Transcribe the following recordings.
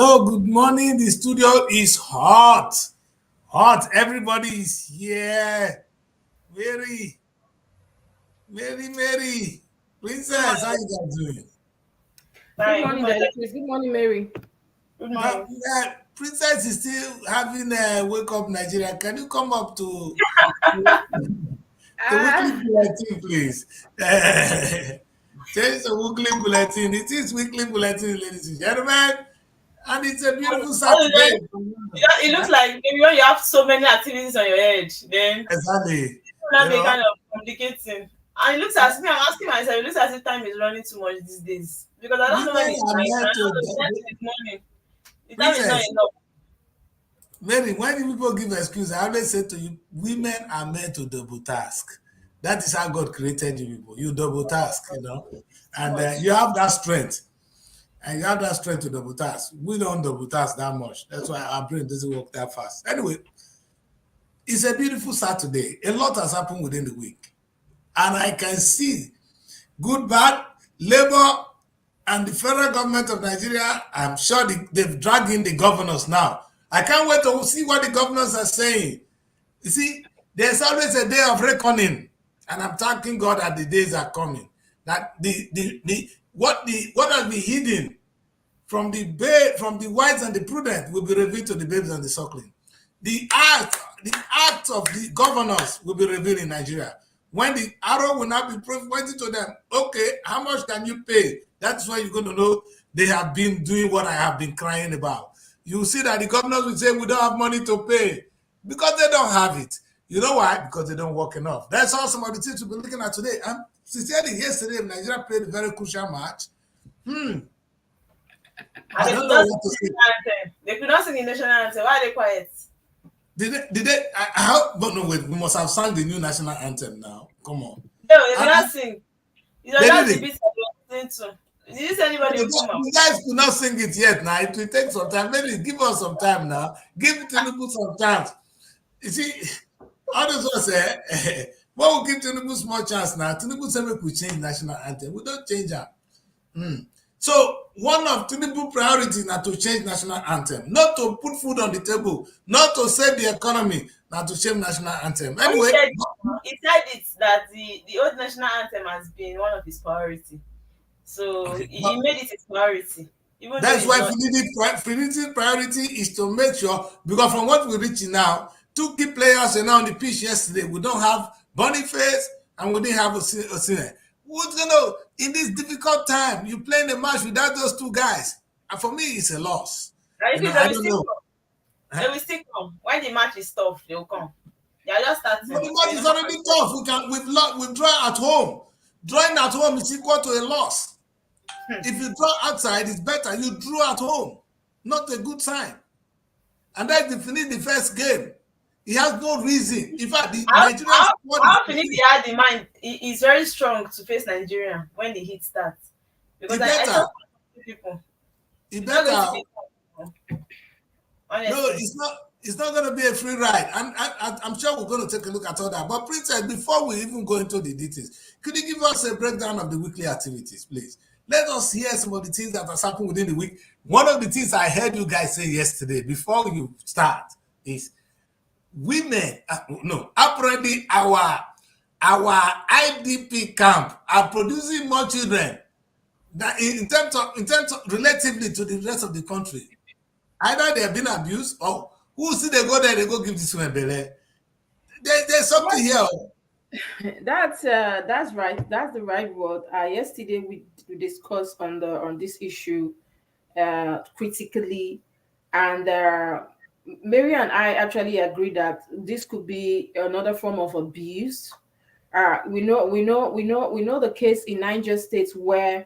Hello, good morning. The studio is hot. Hot. Everybody is here. Mary, Mary. Princess, how you guys doing? Good Fine. Good morning, morning. Daddy. Please. Good morning, Mary. Good Now, morning. Princess is still having a wake up Nigeria. Can you come up to weekly Ah, bulletin, please? Change the weekly bulletin. It is weekly bulletin, ladies and gentlemen. And it's a beautiful Oh, you Saturday. know, it looks like maybe when you have so many activities on your head, then Exactly. you You not be kind know, of complicating. And it looks as me, I'm asking myself, it looks as if time is running too much these days. Because I don't know when women it's are night, and meant I don't know when to. it's morning. The time is not Princess, enough. Mary, when people give excuse, I always say to you, women are meant to double task. That is how God created you people. You double task. Too And much. you have that strength. And you have that strength to double task. We don't double task that much. That's why our brain doesn't work that fast. Anyway, it's a beautiful Saturday. A lot has happened within the week. And I can see good, bad, Labour, and the federal government of Nigeria. I'm sure they've dragged in the governors now. I can't wait to see what the governors are saying. You see, there's always a day of reckoning, and I'm thanking God that the days are coming. That what has been hidden from the wise and the prudent will be revealed to the babes and the suckling. The act of the governors will be revealed in Nigeria. When the arrow will not be pointing to them, okay, how much can you pay? That's when you're going to know they have been doing what I have been crying about. You see that the governors will say we don't have money to pay because they don't have it. You know why? Because they don't work enough. That's all some of the things we'll be looking at today. And sincerely, yesterday, Nigeria played a very crucial match. And I they don't could know not sing what to the say. national anthem. They could not sing the national anthem. Why are they quiet? Did they? I hope, but no, wait, we must have sung the new national anthem now. Come on. No, they could And not sing. It was they just did the it. beat that they were listening to. Did you see anybody will come out? The guys could not sing it yet now. It will take some time. Maybe give us some time now. Give Tinubu some chance. You see, all those ones say, what will give Tinubu small chance now? Tinubu said we could change national anthem. We don't change that. So one of Tinubu priorities now to change national anthem, not to put food on the table, not to save the economy, not to change national anthem. But Anyway, he said it that the old national anthem has been one of his priority. So okay, he made it his priority, even though that's it's why not. Finiti's priority is to make sure, because from what we reach now, two key players are now on the pitch yesterday. We don't have Boniface and we didn't have Osimhen. What's gonna in this difficult time? You playing a match without those two guys, and for me, it's a loss. Now, if they I will don't still know. come. They Huh? will still come. When the match is tough, they will come. They are just But starting. the So match you is know. already tough. We've drawn at home. Drawing at home is equal to a loss. If you draw outside, it's better. You drew at home. Not a good sign. And that's the finish the first game. He has no reason. In fact, the How Nigerian how squad is how Philip had the mind is very strong to face Nigeria when the heat starts. he Because I better. talk to people. He It's not going to better. be tough, No, honestly. it's not going to be a free ride. And I'm sure we're going to take a look at all that. But Princess, before we even go into the details, could you give us a breakdown of the weekly activities, please? Let us hear some of the things that has happened within the week. One of the things I heard you guys say yesterday before you start is women, no, apparently our IDP camp are producing more children that in terms of relatively to the rest of the country. Either they have been abused or who see they go there, they go give this woman belly. There's something here. that's right. That's the right word. Yesterday we discussed on this issue critically, and Mary and I actually agree that this could be another form of abuse. We know the case in Niger State where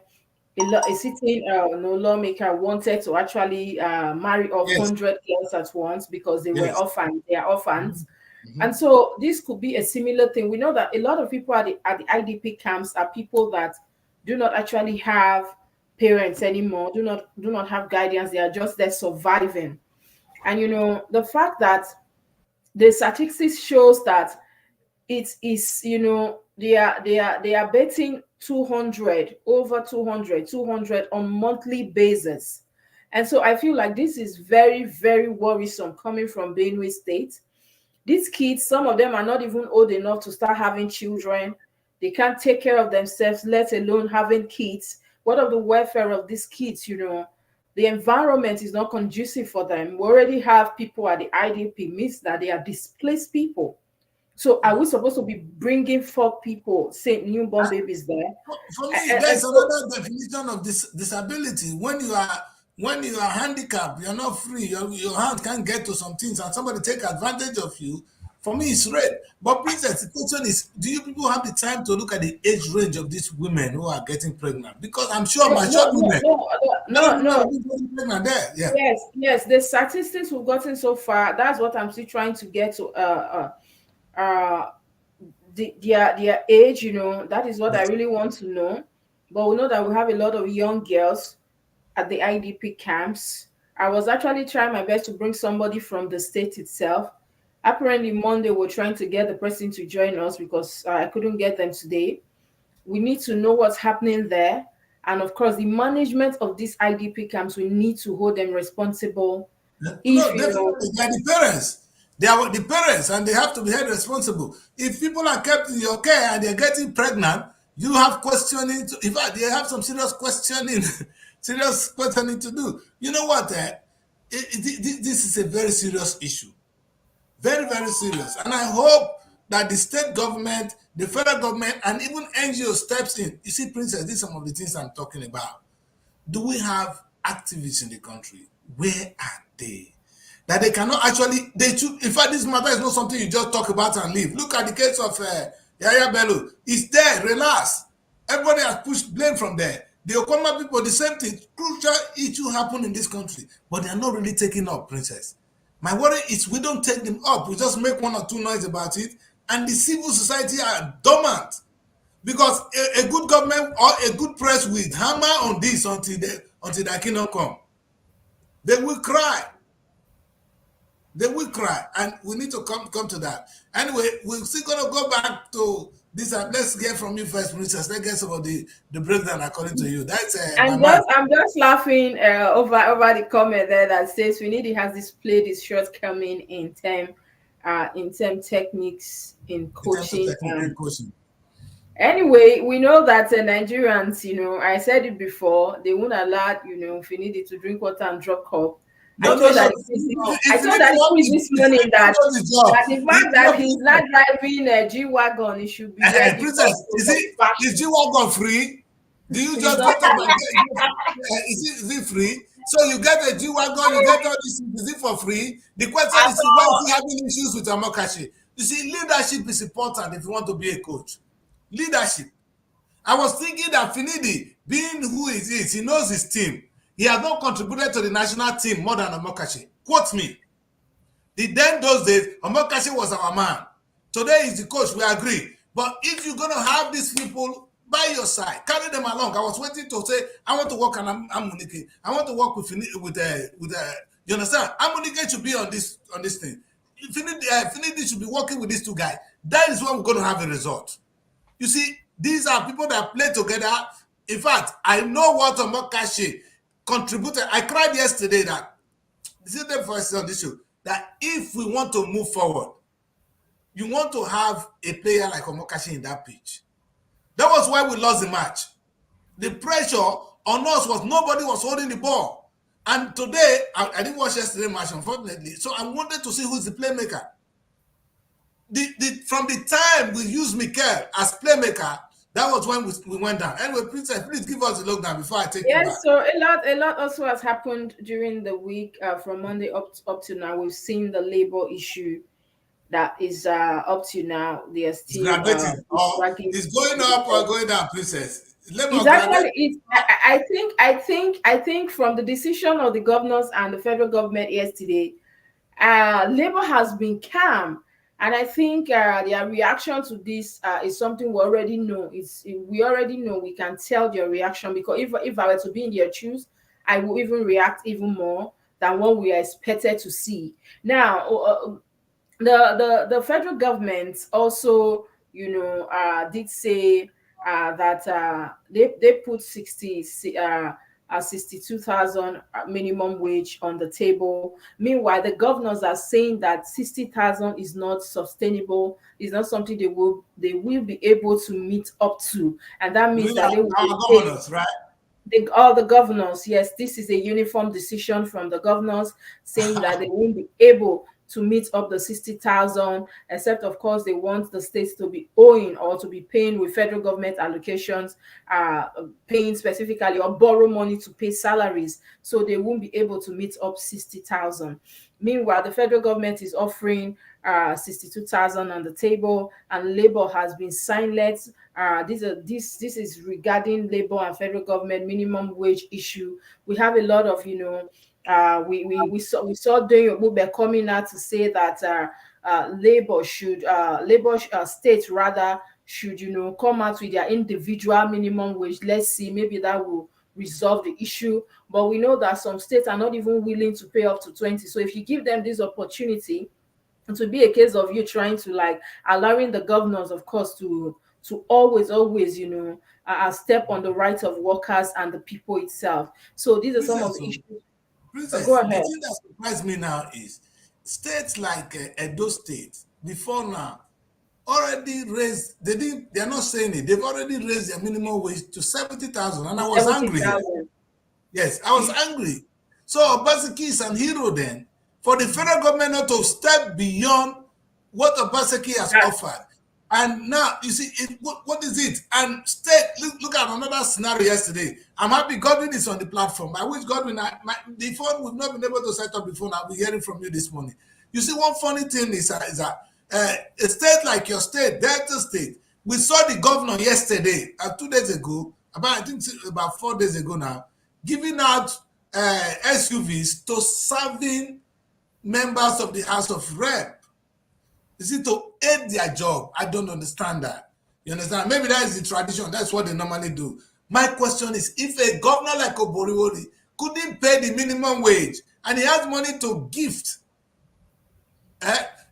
a sitting no lawmaker wanted to actually marry off Yes, 100 girls at once because they were yes. orphans. They are orphans. Mhm. And so this could be a similar thing. We know that a lot of people at the IDP camps are people that do not actually have parents anymore, do not have guidance. They are just there surviving. And the fact that the statistics shows that it is, they are betting 200 over 200 on monthly basis. And so I feel like this is very, very worrisome coming from Benue State. These kids, some of them are not even old enough to start having children. They can't take care of themselves, let alone having kids. What of the welfare of these kids? The environment is not conducive for them. We already have people at the IDP, means that they are displaced people. So are we supposed to be bringing forth people, say newborn babies there? For me, there's another definition of this disability. When you are handicapped, you're not free. Your hand can't get to some things, and somebody take advantage of you. For me, it's rape. But princess, the question is: do you people have the time to look at the age range of these women who are getting pregnant? Because I'm sure mature women, no. Pregnant there. Yeah. Yes. The statistics we've gotten so far, that's what I'm still trying to get to. Their age, that is what I really want to know. But we know that we have a lot of young girls at the IDP camps. I was actually trying my best to bring somebody from the state itself. Apparently Monday we're trying to get the person to join us because I couldn't get them today. We need to know what's happening there, and of course the management of these IDP camps, we need to hold them responsible. No, definitely. They're the parents. They are the parents, and they have to be held responsible. If people are kept in your care and they're getting pregnant, you have questioning. In fact, they have some serious questioning, serious questioning to do. You know what? This is a very serious issue. Very, very serious. And I hope that the state government, the federal government, and even NGO steps in. You see, Princess, these are some of the things I'm talking about. Do we have activists in the country? Where are they? That they cannot actually, in fact, this matter is not something you just talk about and leave. Look at the case of Yaya Bello. It's there, relax. Everybody has pushed blame from there. The Okoma people, the same thing. Crucial issue happened in this country, but they are not really taking up, Princess. My worry is we don't take them up. We just make one or two noise about it, and the civil society are dormant. Because a good government or a good press will hammer on this until the kingdom come. They will cry. They will cry, and we need to come to that. Anyway, we're still going to go back to this. Let's get from you first, Princess. Let's get some of the breakdown according to you. That's I'm just laughing over the comment there that says Finidi has displayed his shortcoming in term techniques in coaching. Anyway, we know that Nigerians, I said it before, they won't allow Finidi to drink water and drop cup. I told that this morning that the fact that he's not driving a G-Wagon, he should be ready. Princess, is G-Wagon free? Do you just get up and get is it free? So you get a G-Wagon, you get all this, is it for free? The question is, why is he having issues with Amokachi? You see, leadership is important if you want to be a coach. Leadership. I was thinking that Finidi, being who he is, he knows his team. He has not contributed to the national team more than Omokachi. Quote me. Then those days, Omokachi was our man. Today he's the coach, we agree. But if you're going to have these people by your side, carry them along. I was waiting to say, I want to work on Amunike. I want to work with you understand? Amunike should be on this thing. Finidi should be working with these two guys. That is when we're going to have a result. You see, these are people that play together. In fact, I know what Omokachi contributed. I cried yesterday that this is the first on this show, that if we want to move forward, you want to have a player like Omokachi in that pitch. That was why we lost the match. The pressure on us was nobody was holding the ball. And today, I didn't watch yesterday's match, unfortunately, so I wanted to see who's the playmaker. From the time we used Mikel as playmaker, that was when we went down. Anyway, Princess, please give us a look down before I take you back. Yes, so a lot also has happened during the week from Monday up to now. We've seen the labor issue that is up to now. They are still it's going up or going down, Princess. It's actually, I think from the decision of the governors and the federal government yesterday, labor has been calm. And I think their reaction to this is something we already know. We already know. We can tell their reaction, because if I were to be in their shoes, I will even react even more than what we are expected to see. Now, the federal government also, did say that they put 62,000 minimum wage on the table. Meanwhile, the governors are saying that 60,000 is not sustainable. It's not something they will be able to meet up to, and that You means mean that they will our be paid. governors, right? All the governors, yes, this is a uniform decision from the governors saying that they won't be able to meet up the 60,000, except of course they want the states to be owing or to be paying with federal government allocations, paying specifically or borrow money to pay salaries, so they won't be able to meet up 60,000. Meanwhile, the federal government is offering 62,000 on the table, and Labour has been silent. This is regarding Labour and federal government minimum wage issue. We have a lot of we saw Doyin Obube coming out to say that Labour states rather should come out with their individual minimum wage. Let's see, maybe that will resolve the issue. But we know that some states are not even willing to pay up to 20. So if you give them this opportunity, it will be a case of you trying to allowing the governors, of course, to always step on the rights of workers and the people itself. So these are some of Princess, the issues. Princess, Go the ahead. thing that surprised me now is states like Edo State before now already raised. They're not saying it. They've already raised their minimum wage to 70,000, and I was angry. 70,000. Yes, I was angry. So Obaseki is an hero then for the federal government not to step beyond what Obaseki has offered. And now you see what is it? And state look at another scenario yesterday. I'm happy Godwin is on the platform. I wish Godwin the phone would not been able to set up the phone. I'll be hearing from you this morning. You see, one funny thing is that a state like your state, Delta State, we saw the governor yesterday, 2 days ago, about 4 days ago now, giving out SUVs to serving members of the House of Rep. Is it to aid their job? I don't understand that. You understand? Maybe that is the tradition. That's what they normally do. My question is, if a governor like Oboriwori couldn't pay the minimum wage and he has money to gift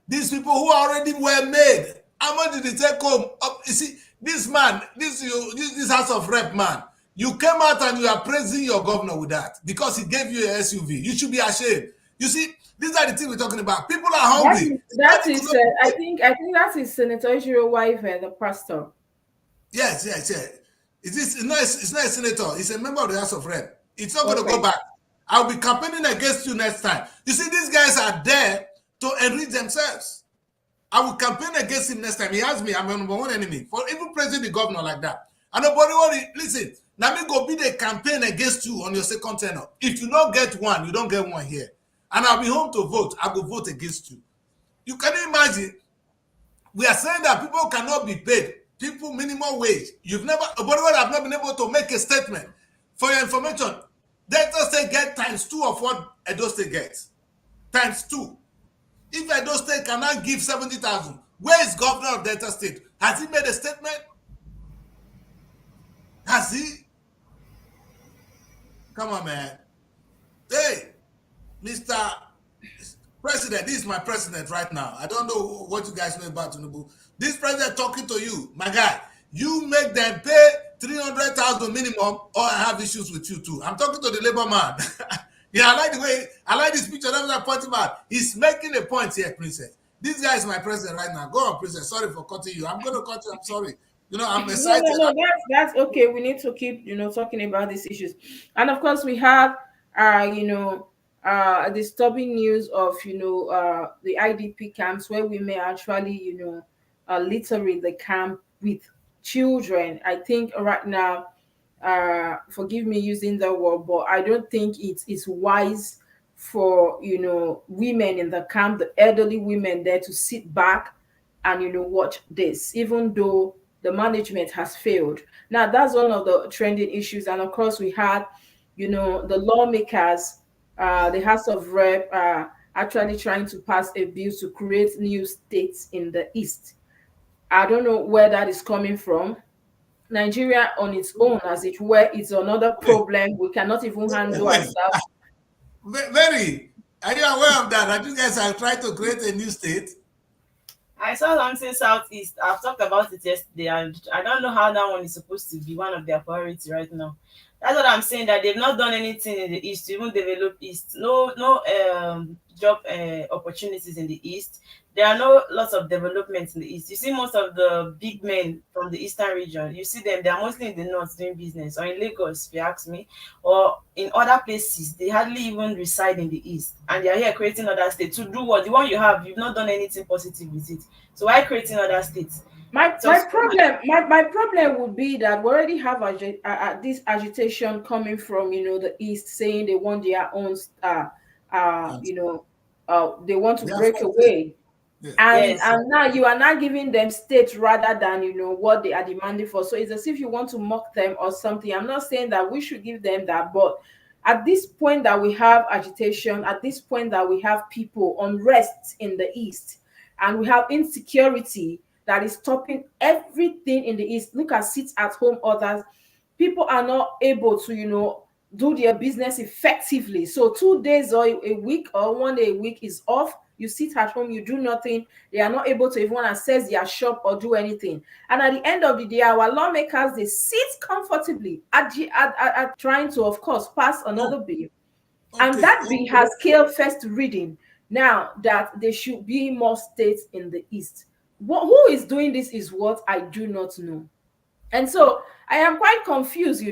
these people who are already well made, how much did he take home? You see, this man, this House of Rep man, you came out and you are praising your governor with that because he gave you a SUV. You should be ashamed. You see, these are the things we're talking about. People are hungry. That is I think that is Senator Ejiro wife, the pastor. Yes. It's not a senator. It's a member of the House of Rep. It's not going to go back. I'll be campaigning against you next time. You see, these guys are there to enrich themselves. I will campaign against him next time. He has me. I'm my number one enemy for even praising the governor like that. And nobody worry. Listen, let me go be the campaign against you on your second tenure. If you don't get one, you don't get one here. And I'll be home to vote. I will vote against you. You can imagine. We are saying that people cannot be paid. People minimum wage. I've not been able to make a statement. For your information, Delta State get ×2 of what Edo State gets. ×2. If Edo State cannot give 70,000, where is governor of Delta State? Has he made a statement? Has he? Come on, man. Hey, Mr. President, this is my president right now. I don't know what you guys know about Tinubu. This president talking to you, my guy. You make them pay 300,000 minimum, or I have issues with you too. I'm talking to the labor man. Yeah, I like this picture. That's what I'm pointing out. He's making a point here, Princess. This guy is my president right now. Go on, Princess. Sorry for cutting you. I'm going to cut you. I'm sorry. I'm excited. No, that's okay. We need to keep, talking about these issues. And of course, we have, disturbing news of, the IDP camps where we may actually, litter in the camp with children. I think right now, forgive me using that word, but I don't think it is wise for women in the camp, the elderly women there, to sit back and watch this, even though the management has failed. Now that's one of the trending issues, and of course we had the lawmakers, the House of Rep, actually trying to pass a bill to create new states in the East. I don't know where that is coming from. Nigeria on its own, as it were, is another problem. We cannot even handle ourselves. Very. Are you aware of that? That you guys are trying to create a new state? I saw something southeast. I've talked about it yesterday, and I don't know how that one is supposed to be one of their priority right now. That's what I'm saying. That they've not done anything in the east to even develop east. No job opportunities in the east. There are no lots of developments in the east. You see most of the big men from the eastern region. You see them. They are mostly in the north doing business, or in Lagos, if you ask me, or in other places. They hardly even reside in the east, and they are here creating other states to do what? The one you have, you've not done anything positive with it. So why creating other states? So My problem would be that we already have this agitation coming from the east, saying they want their own And they want to they are break first state. away. Yeah. and yes, and now you are not giving them states rather than what they are demanding for. So it's as if you want to mock them or something. I'm not saying that we should give them that, but at this point that we have agitation, at this point that we have people unrest in the east, and we have insecurity that is stopping everything in the east. Look at sit at home others. People are not able to do their business effectively. So 2 days or a week or 1 day a week is off. You sit at home, you do nothing. They are not able to even access their shop or do anything. And at the end of the day, our lawmakers, they sit comfortably at trying to, of course, pass another Oh, bill. And okay. that bill has scaled first reading. Now that there should be more states in the east. Who is doing this is what I do not know. And so I am quite confused,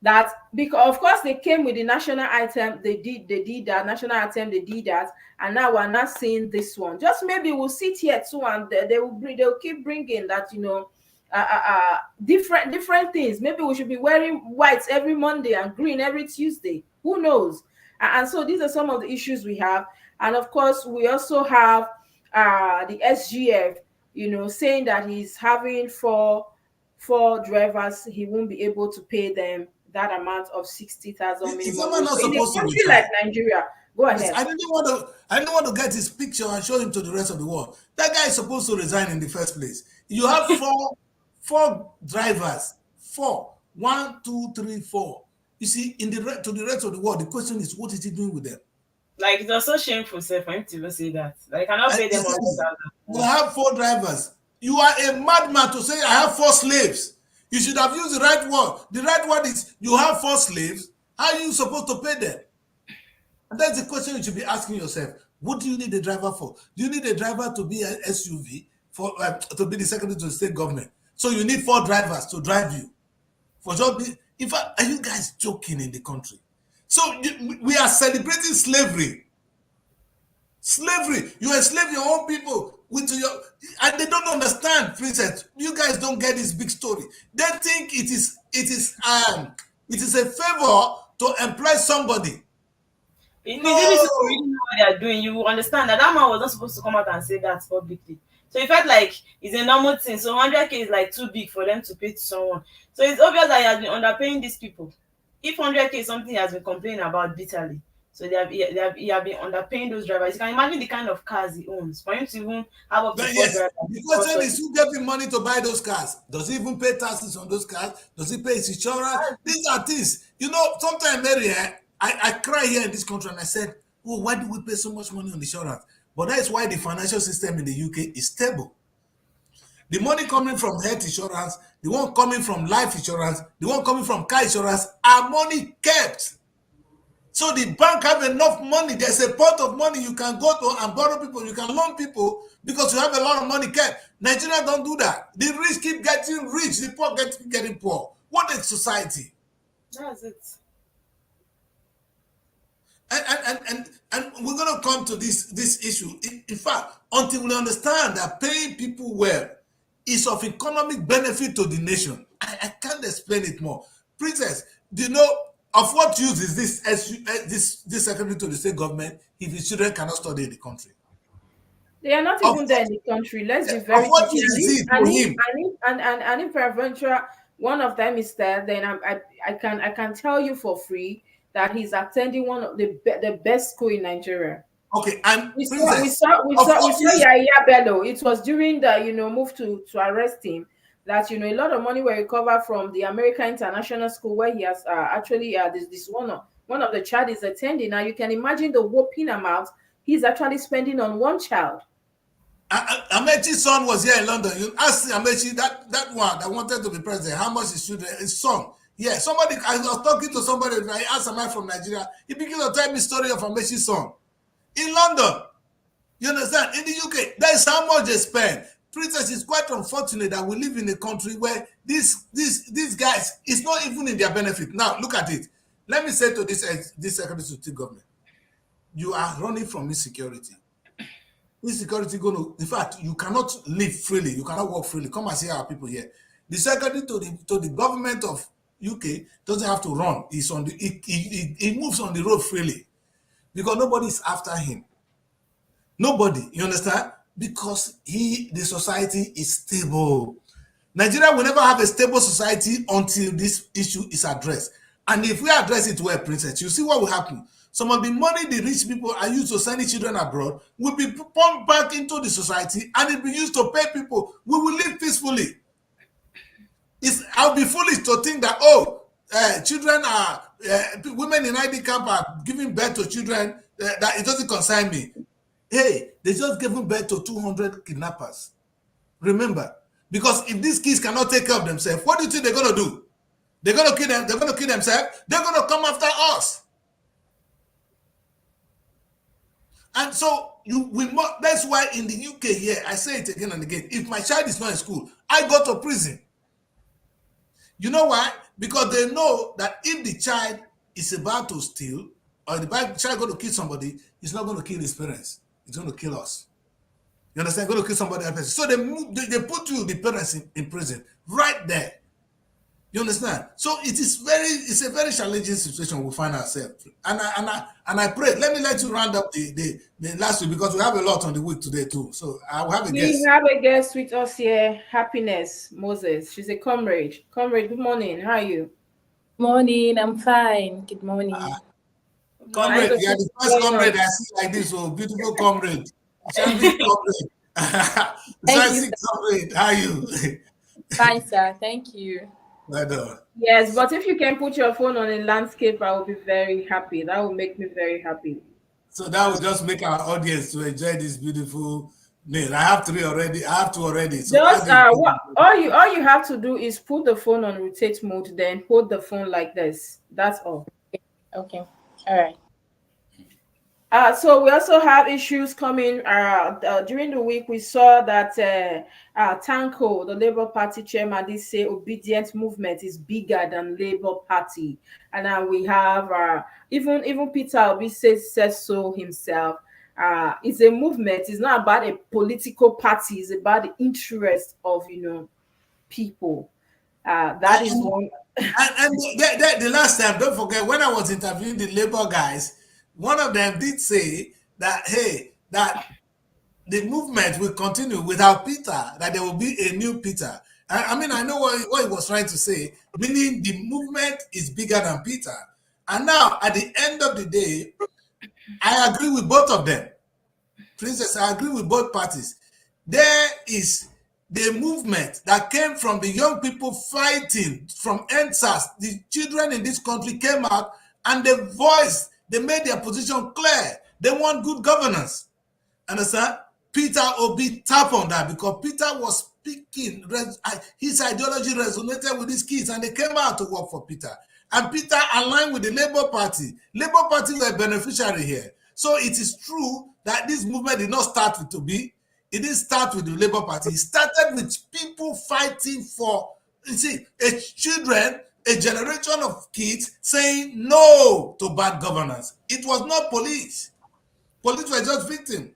that because of course they came with the national item, they did that national item, they did that, and now we're not seeing this one. Just maybe we'll sit here too, and they'll keep bringing that, different things. Maybe we should be wearing white every Monday and green every Tuesday. Who knows? And so these are some of the issues we have, and of course we also have the SGF, saying that he's having four drivers, he won't be able to pay them that amount of 60,000 Is minimum someone wage. not So in a supposed to country like resign? Nigeria, go Please, ahead. I didn't want to get his picture and show him to the rest of the world. That guy is supposed to resign in the first place. You have four drivers. Four. One, two, three, four. You see, to the rest of the world, the question is, what is he doing with them? like it was so shameful, sir, for him to even say that. Like, I cannot pay them all this Exactly. You thousand. have four drivers. You are a madman to say I have four slaves. You should have used the right word. The right word is you have four slaves. How are you supposed to pay them? And that's the question you should be asking yourself. What do you need a driver for? Do you need a driver to be an SUV for to be the secretary to the state government? So you need four drivers to drive you. For just be, in fact, are you guys joking in the country? So we are celebrating slavery. Slavery. You enslave your own people with your, and they don't understand, princess. You guys don't get this big story. They think it is a favor to employ somebody. If you people really No. know what they are doing, you will understand that that man was not supposed to come out and say that publicly. So it felt like it's a normal thing. So 100K is like too big for them to pay to someone. So it's obvious that he has been underpaying these people. If 100K is something he has been complaining about bitterly, so he have been underpaying those drivers. You can imagine the kind of cars he owns. For him to even have up to But four yes, drivers, the cost question of is who gave him money to buy those cars? Does he even pay taxes on those cars? Does he pay his insurance? These are things. Sometimes, Mary, I cry here in this country and I said, oh, why do we pay so much money on insurance? But that is why the financial system in the UK is stable. The money coming from health insurance, the one coming from life insurance, the one coming from car insurance are money kept. So the bank have enough money. There's a pot of money you can go to and borrow people. You can loan people because you have a lot of money kept. Nigeria don't do that. The rich keep getting rich. The poor keep getting poor. What is society? that's it. And we're gonna come to this issue. In fact, until we understand that paying people well is of economic benefit to the nation, I can't explain it more. Princess, do you know of what use is this secretary to the state government if his children cannot study in the country? They are not Of even there what, in the country. Let's be of very what sincere. use And is if it and to if him? and if and if peradventure one of them is there, then I can tell you for free that he's attending one of the best school in Nigeria. Okay, and We saw we Princess, saw we of saw we what saw use? Yaya Bello. It was during the move to arrest him that a lot of money were recovered from the American International School where he has actually this one of the child is attending. Now you can imagine the whopping amount he's actually spending on one child. Amechi's son was here in London. You ask Amechi, that one that wanted to be president, how much his children, his son. Yeah, somebody, I was talking to somebody, I asked, am I from Nigeria? He began to tell me story of Amechi's son. In London, you understand? In the UK, that is how much they spend. Princess, is quite unfortunate that we live in a country where these guys, it's not even in their benefit. Now, look at it. Let me say to this Secretary to State government, you are running from insecurity. Insecurity going to, in fact, you cannot live freely. You cannot work freely. Come and see our people here. The secretary to the government of UK doesn't have to run. He's on the he moves on the road freely because nobody is after him. Nobody, you understand? Because the society is stable. Nigeria will never have a stable society until this issue is addressed. And if we address it well, Princess, you see what will happen. Some of the money the rich people are used to sending children abroad will be pumped back into the society and it will be used to pay people. We will live peacefully. I'll be foolish to think that, children are, women in ID camp are giving birth to children, that it doesn't concern me. Hey, they just gave birth to 200 kidnappers. Remember, because if these kids cannot take care of themselves, what do you think they're going to do? They're going to kill them. They're going to kill themselves. They're going to come after us. And so that's why in the UK here, I say it again and again, if my child is not in school, I go to prison. You know why? Because they know that if the child is about to steal or the child going to kill somebody, he's not going to kill his parents. He's going to kill us. You understand? Going to kill somebody else. So they put you, the parents, in prison right there. You understand? So it's a very challenging situation we find ourselves. And I pray. Let you round up the last week because we have a lot on the week today too. So I will have a guest. We have a guest with us here, Happiness Moses. She's a comrade. Comrade, good morning. How are you? Morning, I'm fine. Good morning. Comrade, you are the first comrade I see like this. Oh, beautiful comrade. Comrade. Comrade, how are you? Fine, sir. Thank you. Yes, but if you can put your phone on a landscape, I will be very happy. That will make me very happy. So that will just make our audience to enjoy this beautiful meal. I have 3 already. I have 2 already. So just all you have to do is put the phone on rotate mode, then hold the phone like this. That's all. Okay. All right. So we also have issues coming during the week. We saw that Tanko, the Labour Party chairman, did say obedient movement is bigger than Labour Party, and now we have even Peter Obi says so himself. It's a movement. It's not about a political party. It's about the interest of people. That is one. And the last time, don't forget, when I was interviewing the Labour guys, one of them did say that, hey, that the movement will continue without Peter, that there will be a new Peter. I mean, I know what he was trying to say, meaning the movement is bigger than Peter. And now, at the end of the day, I agree with both of them. Princess, I agree with both parties. There is the movement that came from the young people fighting from NSAS. The children in this country came out and they made their position clear. They want good governance. Understand? Peter Obi tap on that because Peter was speaking. His ideology resonated with these kids and they came out to work for Peter. And Peter aligned with the Labour Party. Labour Party were a beneficiary here. So it is true that this movement did not start with Obi. It didn't start with the Labour Party. It started with people fighting for, children, a generation of kids saying no to bad governance. It was not police. Police were just victims.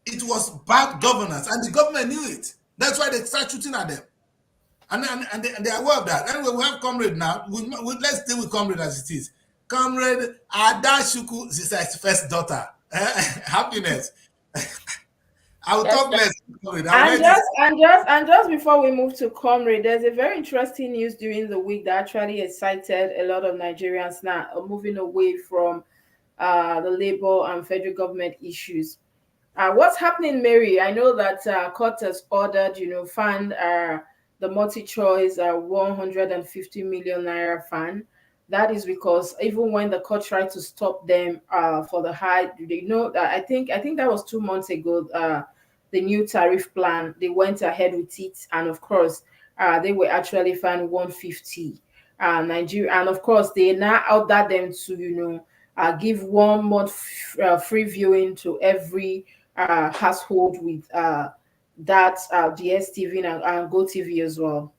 It was bad governance, and the government knew it. That's why they started shooting at them. And they are aware of that. Anyway, we have Comrade now. Let's stay with Comrade as it is. Comrade Adashuku is his first daughter. Happiness. I will talk less. And just before we move to Comrade, there's a very interesting news during the week that actually excited a lot of Nigerians now moving away from the Labour and federal government issues. What's happening, Mary? I know that court has ordered, fund the multi-choice 150 million naira fund. That is because even when the court tried to stop them for the high, that I think that was 2 months ago. the new tariff plan, they went ahead with it, and of course, they were actually fined 150 Nigeria, and of course, they now ordered them to, give 1 month free viewing to every household with that DSTV and GoTV as well.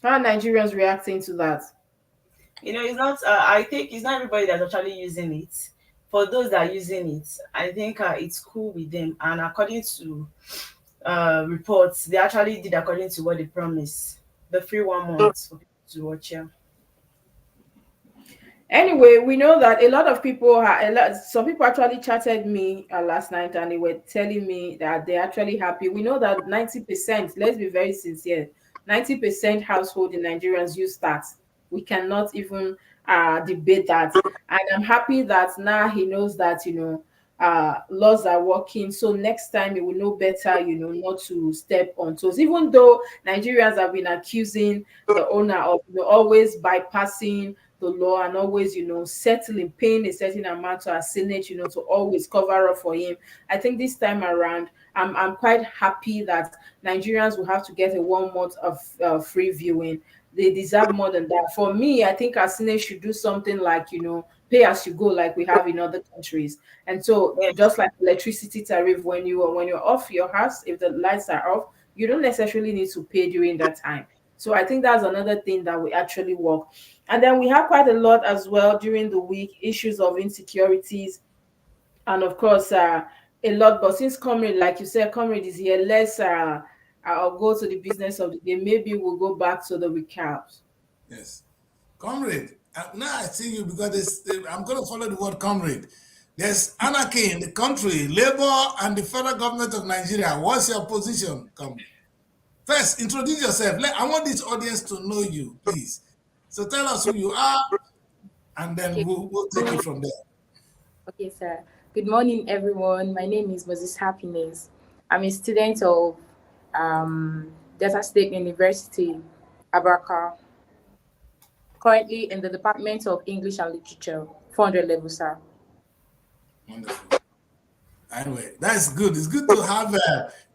How are Nigerians reacting to that? It's not. I think it's not everybody that's actually using it. For those that are using it, I think it's cool with them. And according to reports, they actually did according to what they promised. The free 1 month for people to watch. Yeah. Anyway, we know that a lot of people some people actually chatted me last night, and they were telling me that they're actually happy. We know that 90%, let's be very sincere, 90% household in Nigerians use that. We cannot even debate that. And I'm happy that now he knows that, laws are working. So next time he will know better, not to step on toes. Even though Nigerians have been accusing the owner of, always bypassing the law and always, settling, paying a certain amount to our Senate, to always cover up for him. I think this time around, I'm quite happy that Nigerians will have to get a 1 month of free viewing. They deserve more than that. For me, I think our Senate should do something like, pay as you go, like we have in other countries. And so, Yes. just like electricity tariff, when you're off your house, if the lights are off, you don't necessarily need to pay during that time. So I think that's another thing that we actually work. And then we have quite a lot as well during the week, issues of insecurities, and of course, a lot. But since Comrade, like you said, Comrade is here, let's I'll go to the business of the day. Maybe we'll go back to the recaps. Yes. Comrade, now I see you because I'm going to follow the word comrade. There's anarchy in the country, Labour and the federal government of Nigeria. What's your position, comrade? First, introduce yourself. I want this audience to know you, please. So tell us who you are, and then Okay. we'll take it from there. Okay, sir. Good morning, everyone. My name is Moses Happiness. I'm a student of Delta State University, Abraka, currently in the Department of English and Literature, 400 level, sir. Wonderful. Anyway, that's good. It's good to have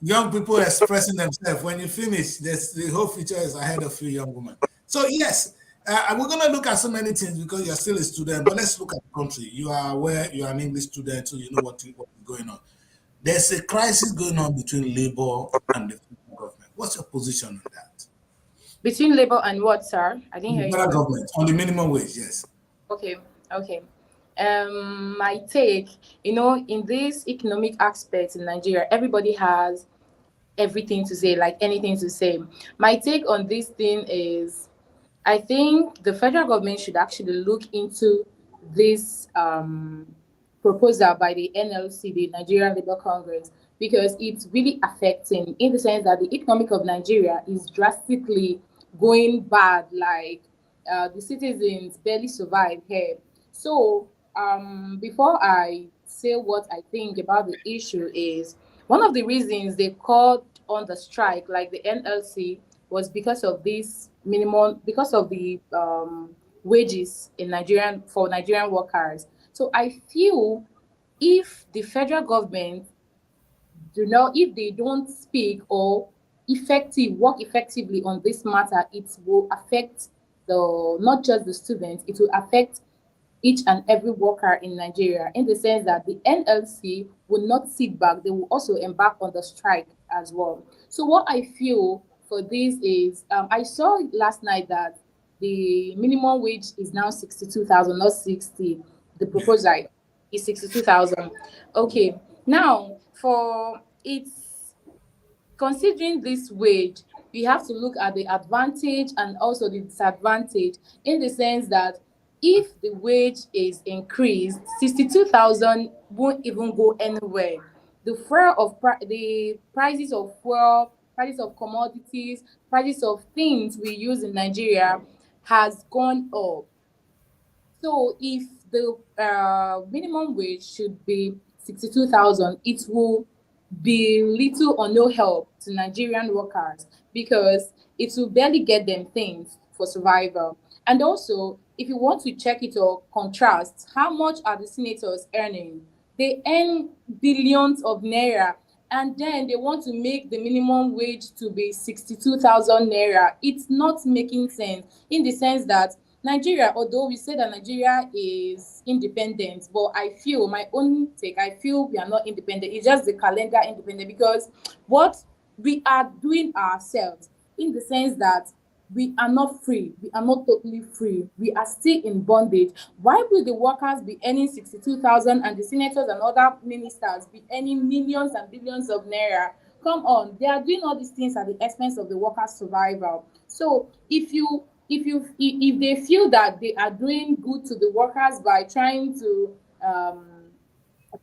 young people expressing themselves. When you finish, the whole future is ahead of you, young woman. So yes, we're going to look at so many things because you're still a student, but let's look at the country. You are aware you're an English student, so you know what's going on. There's a crisis going on between Labour and the federal government. What's your position on that? Between Labour and what, sir? I didn't hear The you. federal government on the minimum wage, yes. Okay. My take, in this economic aspect in Nigeria, everybody has everything to say, like anything to say. My take on this thing is, I think the federal government should actually look into this proposal by the NLC, the Nigerian Labour Congress, because it's really affecting, in the sense that the economic of Nigeria is drastically going bad. Like the citizens barely survive here. So before I say what I think about the issue, is one of the reasons they called on the strike, like the NLC, was because of this minimum, because of the wages in Nigerian workers. So I feel if the federal government if they don't speak or work effectively on this matter, it will affect not just the students, it will affect each and every worker in Nigeria, in the sense that the NLC will not sit back, they will also embark on the strike as well. So what I feel for this is, I saw last night that the minimum wage is now 62,000, not 60. The proposal is 62,000. Okay, now for it's considering this wage, we have to look at the advantage and also the disadvantage, in the sense that if the wage is increased, 62,000 won't even go anywhere. The the prices of fuel, prices of commodities, prices of things we use in Nigeria has gone up. So if the minimum wage should be 62,000, it will be little or no help to Nigerian workers, because it will barely get them things for survival. And also, if you want to check it or contrast, how much are the senators earning? They earn billions of naira. and then they want to make the minimum wage to be 62,000 naira. It's not making sense, in the sense that Nigeria, although we say that Nigeria is independent, but I feel, my own take, I feel we are not independent. It's just the calendar independent, because what we are doing ourselves, in the sense that we are not free. We are not totally free. We are still in bondage. Why will the workers be earning 62,000 and the senators and other ministers be earning millions and billions of naira? Come on, they are doing all these things at the expense of the workers' survival. So if they feel that they are doing good to the workers by trying to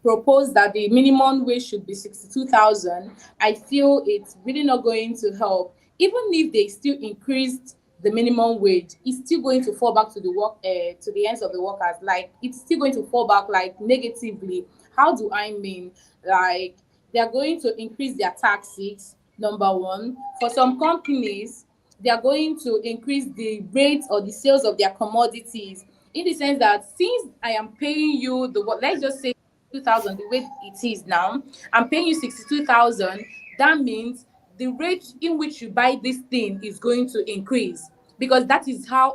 propose that the minimum wage should be 62,000, I feel it's really not going to help. Even if they still increased the minimum wage, it's still going to fall back to the work to the ends of the workers. Like, it's still going to fall back, like, negatively. How do I mean? Like, they are going to increase their taxes, number one. For some companies, they are going to increase the rates or the sales of their commodities, in the sense that, since I am paying you let's just say 2,000, the way it is now, I'm paying you 62,000. That means the rate in which you buy this thing is going to increase, because that is where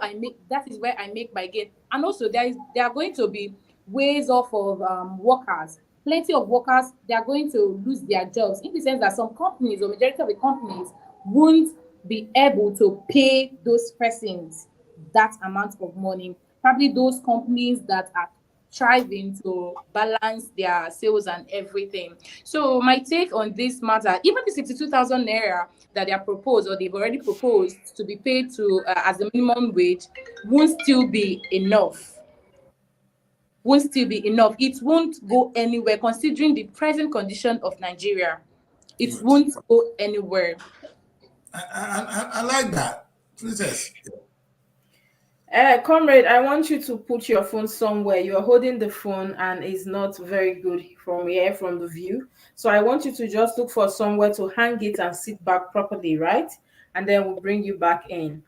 I make my gain. And also, there are going to be ways off of workers. Plenty of workers, they are going to lose their jobs, in the sense that some companies, or majority of the companies, won't be able to pay those persons that amount of money. Probably those companies that are striving to balance their sales and everything. So my take on this matter, even the 62,000 naira that they are proposed, or they've already proposed to be paid to as the minimum wage, won't still be enough. It won't go anywhere, considering the present condition of Nigeria. It Good. won't go anywhere. I like that, Princess. Comrade, I want you to put your phone somewhere. You're holding the phone and it's not very good from here, from the view. So I want you to just look for somewhere to hang it and sit back properly, right? And then we'll bring you back in.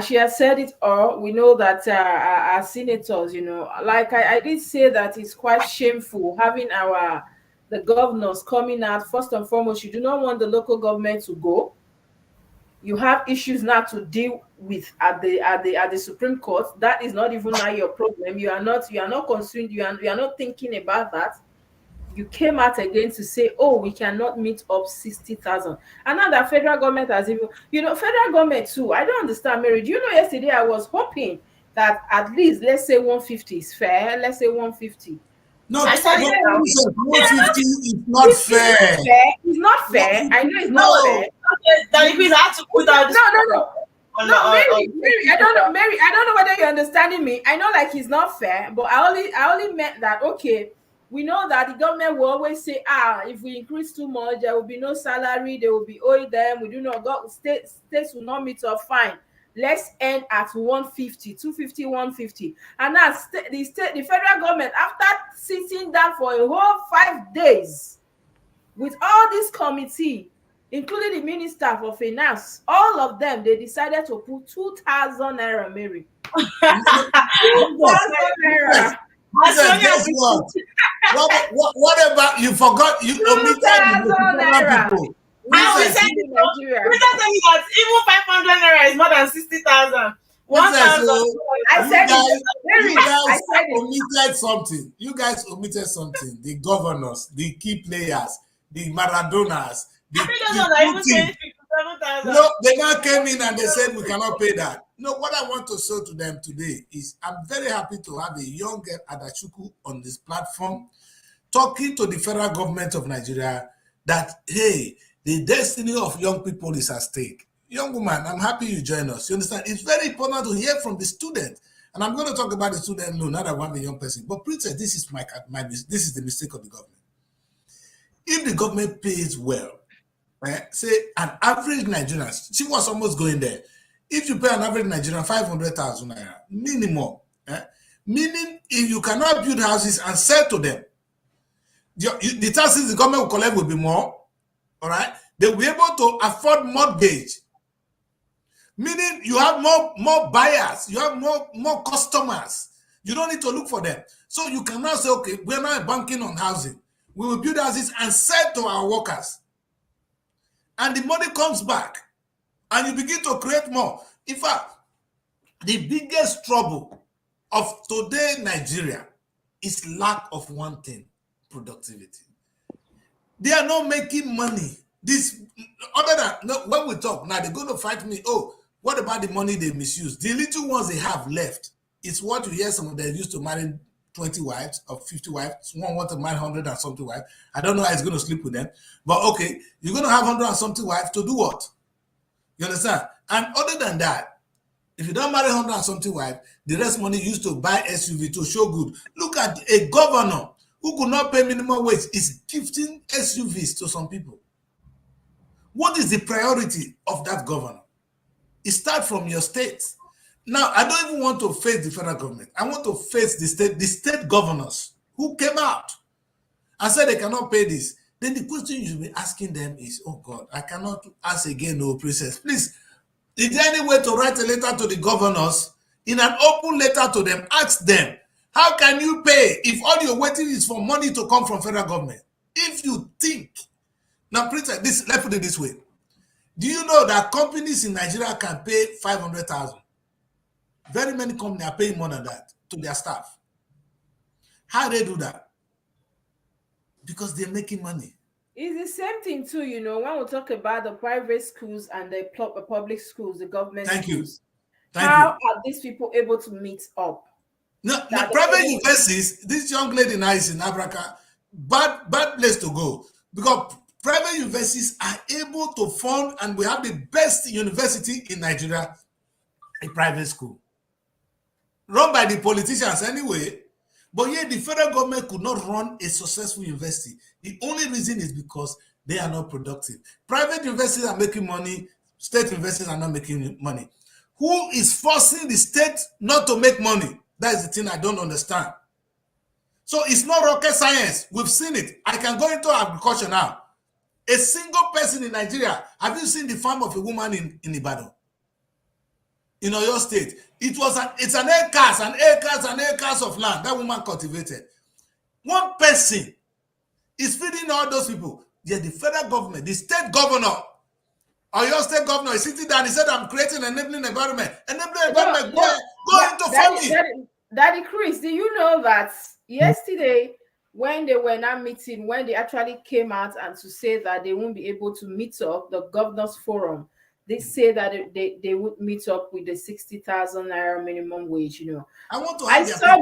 She has said it all. We know that our senators, like I did say, that it's quite shameful having the governors coming out. First and foremost, you do not want the local government to go. You have issues now to deal with at the Supreme Court. That is not even now your problem. You are not concerned. You are not thinking about that. You came out again to say, oh, we cannot meet up 60,000. And now the federal government has even, federal government too. I don't understand, Mary. Do you know, yesterday I was hoping that at least, let's say 150 is fair. Let's say 150. No, I said 150 is not fair. It's not fair. I know it's not fair. That means I have to put out No, Mary, I don't know. Mary, I don't know whether you're understanding me. I know, like, it's not fair, but I only meant that, okay, we know that the government will always say, if we increase too much, there will be no salary, they will be owing them. We do not go, states will not meet up, fine. Let's end at 150, 250, 150. And now the federal government, after sitting down for a whole 5 days with all this committee, including the Minister for Finance, all of them, they decided to put 2,000 naira, Mary. 2,000 naira. Guess what about, you forgot, you omitted the people. I was saying that even 500 naira is more than 60,000. 1,000. Omitted something. You guys omitted something. The governors, the key players, the Maradonas, they now came in and they said we cannot pay that. No, what I want to say to them today is I'm very happy to have a young girl, Adachuku, on this platform, talking to the federal government of Nigeria that, hey, the destiny of young people is at stake. Young woman, I'm happy you join us. You understand? It's very important to hear from the student. And I'm going to talk about the student loan, not that one young person. But Princess, this is this is the mistake of the government. If the government pays well, say an average Nigerian, she was almost going there. If you pay an average Nigerian 500,000 naira minimum, meaning if you cannot build houses and sell to them, the taxes the government will collect will be more. All right, they will be able to afford mortgage, meaning you have more buyers, you have more customers. You don't need to look for them. So you can now say, okay, we're now banking on housing. We will build houses and sell to our workers. And the money comes back. And you begin to create more. In fact, the biggest trouble of today Nigeria is lack of one thing: productivity. They are not making money. This, other than, no, when we talk now, they're going to fight me. Oh, what about the money they misuse? The little ones they have left is what you hear some of them used to marry 20 wives or 50 wives. One want to marry 100 and something wives. I don't know how it's going to sleep with them. But okay, you're going to have 100 and something wives to do what? You understand? And other than that, if you don't marry 100 and something wives, the rest money used to buy SUV to show good. Look at a governor who could not pay minimum wage is gifting SUVs to some people. What is the priority of that governor? It starts from your state. Now, I don't even want to face the federal government. I want to face the state governors who came out and said they cannot pay this. Then the question you should be asking them is, oh God, I cannot ask again, no princess. Please, is there any way to write a letter to the governors, in an open letter to them, ask them, how can you pay if all you're waiting is for money to come from federal government? If you think, now princess, let's put it this way. Do you know that companies in Nigeria can pay 500,000? Very many companies are paying more than that to their staff. How do they do that? Because they're making money. It's the same thing too, you know, when we talk about the private schools and the public schools, the government schools. How are these people able to meet up? No, private universities, this young lady now is in Africa, bad place to go. Because private universities are able to fund, and we have the best university in Nigeria, a private school. Run by the politicians anyway, but yet the federal government could not run a successful university. The only reason is because they are not productive. Private universities are making money, state universities are not making money. Who is forcing the state not to make money? That is the thing I don't understand. So it's not rocket science. We've seen it. I can go into agriculture now. A single person in Nigeria, have you seen the farm of a woman in Ibadan? In Oyo State, it's an acres and acres and acres of land that woman cultivated. One person is feeding all those people. Yet the federal government, the state governor, Oyo State governor is sitting down. He said, "I'm creating an enabling environment." Enabling environment, go into farming. Daddy Chris, do you know that yesterday when they were not meeting, when they actually came out and to say that they won't be able to meet up, the governors forum, they say that they would meet up with the 60,000 naira minimum wage, you know. I saw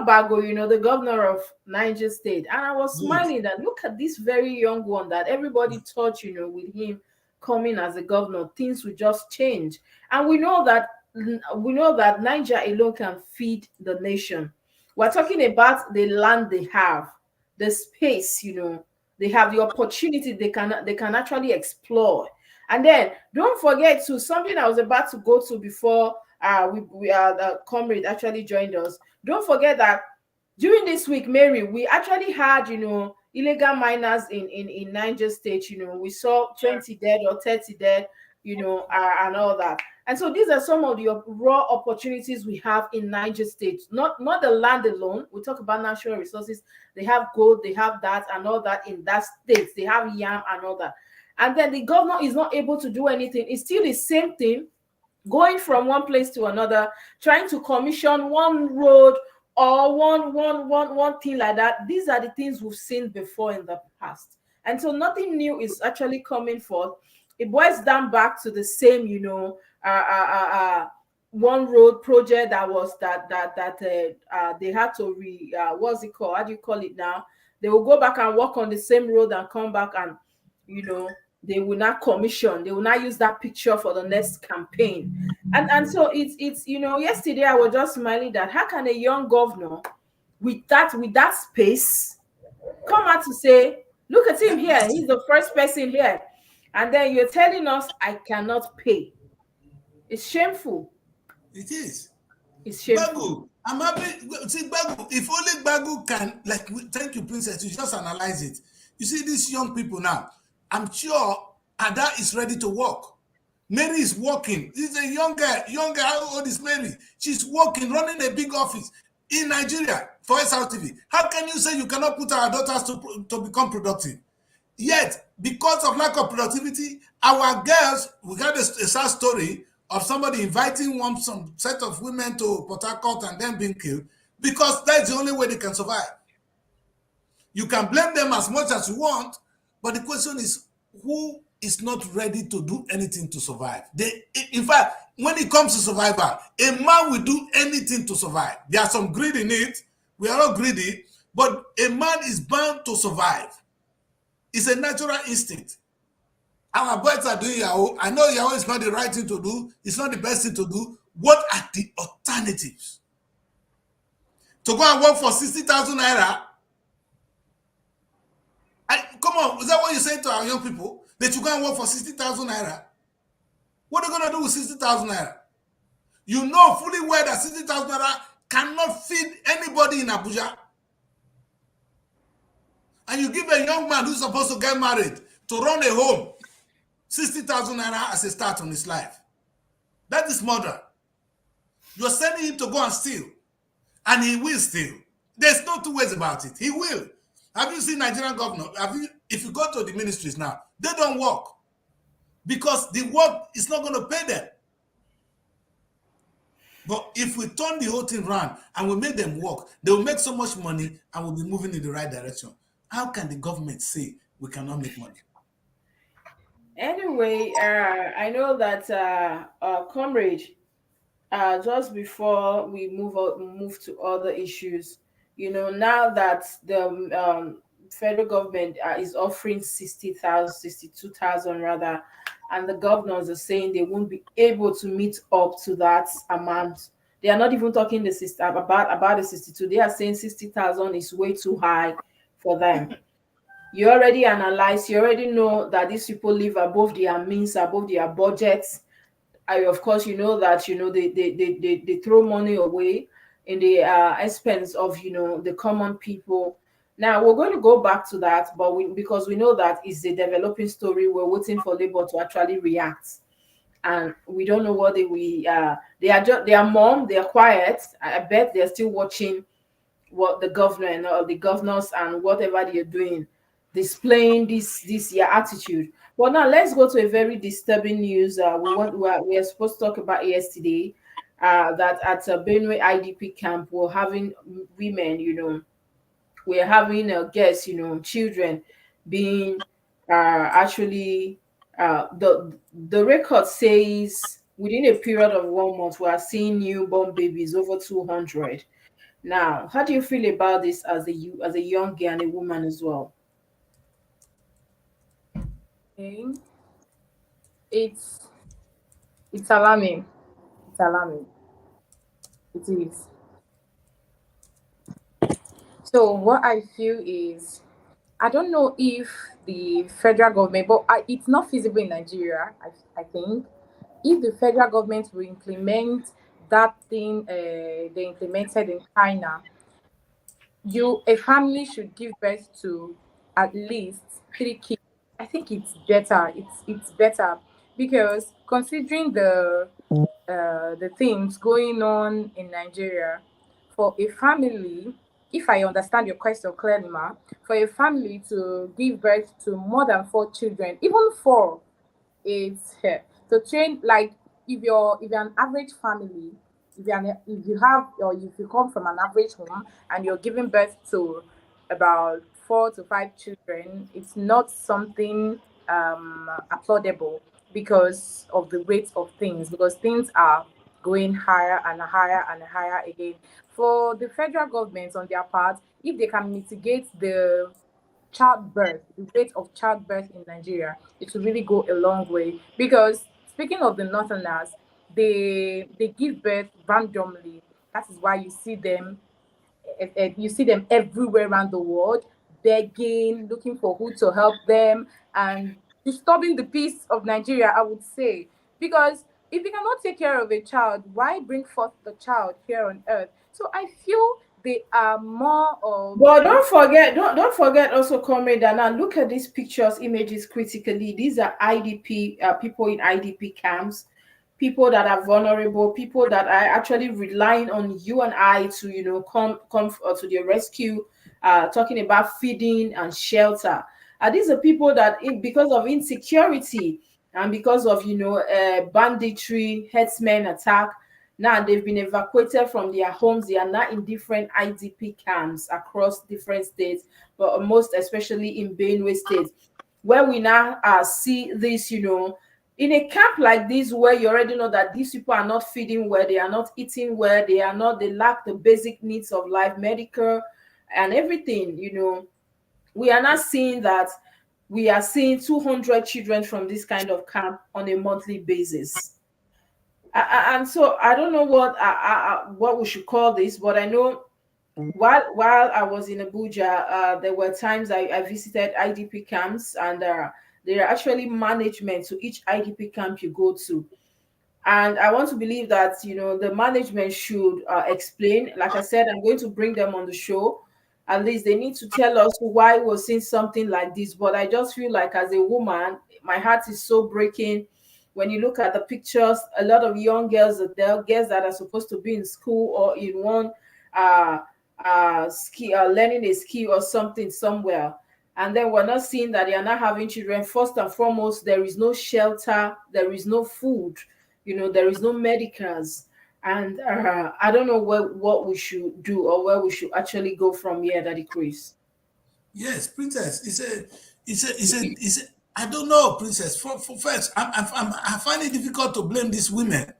Bago, you know, the governor of Niger State, and I was smiling that look at this very young one that everybody thought, you know, with him coming as a governor, things would just change. And we know that Niger alone can feed the nation. We're talking about the land they have, the space, you know, they have the opportunity they can actually explore. And then don't forget to something I was about to go to before the comrade actually joined us. Don't forget that during this week, Mary, we actually had, you know, illegal miners in Niger State. You know, we saw 20 dead or 30 dead, you know, and all that. And so these are some of the raw opportunities we have in Niger State. Not the land alone. We talk about natural resources. They have gold, they have that and all that in that state. They have yam and all that. And then the governor is not able to do anything. It's still the same thing, going from one place to another, trying to commission one road or one thing like that. These are the things we've seen before in the past. And so nothing new is actually coming forth. It boils down back to the same, you know, one road project that was they had to what's it called? How do you call it now? They will go back and work on the same road and come back and, you know, they will not commission. They will not use that picture for the next campaign. And so it's you know, yesterday I was just smiling that how can a young governor with that space come out to say, look at him here, he's the first person here, and then you're telling us I cannot pay. It's shameful. It is. It's shameful. Bagu, I'm happy. See, Bagu, if only Bagu can, like, thank you, Princess, you just analyze it. You see these young people now, I'm sure Ada is ready to work. Mary is working. This is a young girl. How old is Mary? She's working, running a big office. in Nigeria for SRTV. How can you say you cannot put our daughters to become productive? Yet, because of lack of productivity, our girls, we got a sad story of somebody inviting some set of women to Port Harcourt and then being killed, because that's the only way they can survive. You can blame them as much as you want, but the question is, who is not ready to do anything to survive? In fact, when it comes to survival, a man will do anything to survive. There are some greed in it. We are not greedy, but a man is bound to survive. It's a natural instinct. Our boys are doing Yahoo. I know Yahoo is not the right thing to do. It's not the best thing to do. What are the alternatives? To go and work for 60,000 naira? Come on, is that what you say to our young people? That you go and work for 60,000 naira? What are they going to do with 60,000 naira? You know fully well that 60,000 naira cannot feed anybody in Abuja. And you give a young man who's supposed to get married to run a home 60,000 naira as a start on his life. That is murder. You're sending him to go and steal. And he will steal. There's no two ways about it. He will. Have you seen Nigerian governor? If you go to the ministries now, they don't work. Because the work is not going to pay them. But if we turn the whole thing around and we make them work, they will make so much money and we'll be moving in the right direction. How can the government say we cannot make money? Anyway, I know that comrade, just before we move to other issues, now that the federal government is offering 60,000, 62,000 rather, and the governors are saying they won't be able to meet up to that amount. They are not even talking about the 62. They are saying 60,000 is way too high for them. You already analyze, you already know that these people live above their means, above their budgets. Of course, you know that they throw money away in the expense of the common people. Now we're going to go back to that, but because we know that it's a developing story, we're waiting for Labour to actually react, and we don't know what they are mum, they are quiet. I bet they're still watching what the governor or the governors and whatever they're doing, displaying this year attitude. But now let's go to a very disturbing news. We are supposed to talk about yesterday that at a Benue IDP camp we're having women, we're having guests, children being actually the record says within a period of 1 month we are seeing newborn babies over 200. Now, how do you feel about this as a young girl and a woman as well? Okay. It's alarming. It's alarming. It is. So what I feel is, I don't know if the federal government, but it's not feasible in Nigeria. I think if the federal government will implement that thing they implemented in China, a family should give birth to at least 3 kids. I think it's better. It's better because considering the things going on in Nigeria, for a family, if I understand your question clearly, ma, for a family to give birth to more than 4 children, even four, it's to train, like if you're an average family, if you come from an average home and you're giving birth to about 4 to 5 children, it's not something applaudable because of the rate of things, because things are going higher and higher and higher again. For the federal government on their part, if they can mitigate the rate of childbirth in Nigeria, it will really go a long way. Because speaking of the northerners, they give birth randomly. That is why you see them everywhere around the world, begging, looking for who to help them, and disturbing the peace of Nigeria, I would say. Because if you cannot take care of a child, why bring forth the child here on earth? So I feel they are more of. But don't forget also, comrade, and now look at these pictures, images critically. These are IDP people in IDP camps. people that are vulnerable, people that are actually relying on you and I to, come to their rescue, talking about feeding and shelter. These are people that, because of insecurity and because of, banditry, herdsmen attack, now they've been evacuated from their homes. They are now in different IDP camps across different states, but most especially in Benue State, where we now see this, in a camp like this, where you already know that these people are not feeding well, they are not eating well, they lack the basic needs of life, medical and everything. We are not seeing that. We are seeing 200 children from this kind of camp on a monthly basis. And so I don't know what we should call this, but I know while I was in Abuja, there were times I visited IDP camps, and there are actually management to each IDP camp you go to. And I want to believe that, the management should explain. Like I said, I'm going to bring them on the show. At least they need to tell us why we're seeing something like this. But I just feel like, as a woman, my heart is so breaking. When you look at the pictures, a lot of young girls are there, girls that are supposed to be in school or in one skill, learning a skill or something somewhere. And then we're not seeing that they are not having children. First and foremost, there is no shelter, there is no food, there is no medicals. And I don't know what we should do or where we should actually go from here, Daddy Chris. Yes, Princess. He said, I don't know, Princess. For first, I find it difficult to blame these women.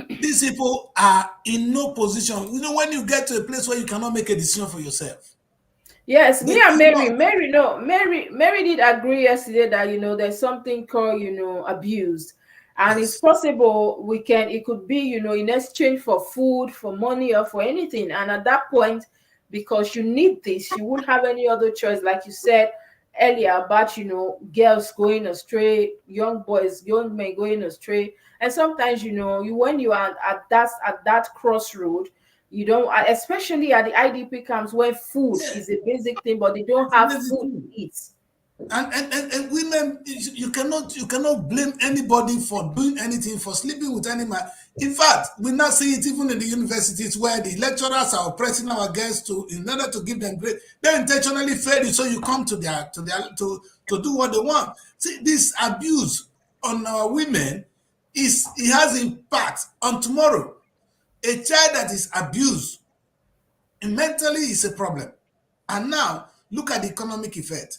These people are in no position. When you get to a place where you cannot make a decision for yourself. Yes, me and Mary did agree yesterday that there's something called abused, and Yes. it's possible it could be in exchange for food, for money, or for anything. And at that point, because you need this, you won't have any other choice. Like you said earlier about girls going astray, young men going astray, and sometimes when you are at that crossroad. You don't, especially at the IDP camps where food is a basic thing, but they don't have food to eat. And women, you cannot blame anybody for doing anything, for sleeping with any man. In fact, we now see it even in the universities where the lecturers are oppressing our girls in order to give them grade. They intentionally fail you, so you come to to do what they want. See, this abuse on our women it has impact on tomorrow. A child that is abused mentally is a problem. And now, look at the economic effect.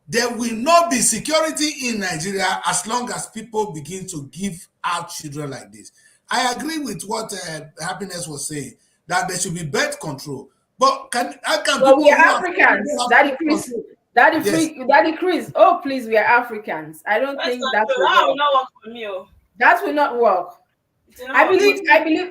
There will not be security in Nigeria as long as people begin to give out children like this. I agree with what Happiness was saying, that there should be birth control. But how can Well, people we are who Africans, Daddy Chris. Daddy Chris. Oh, please, we are Africans. I don't think that will not work for me. That will not work. I believe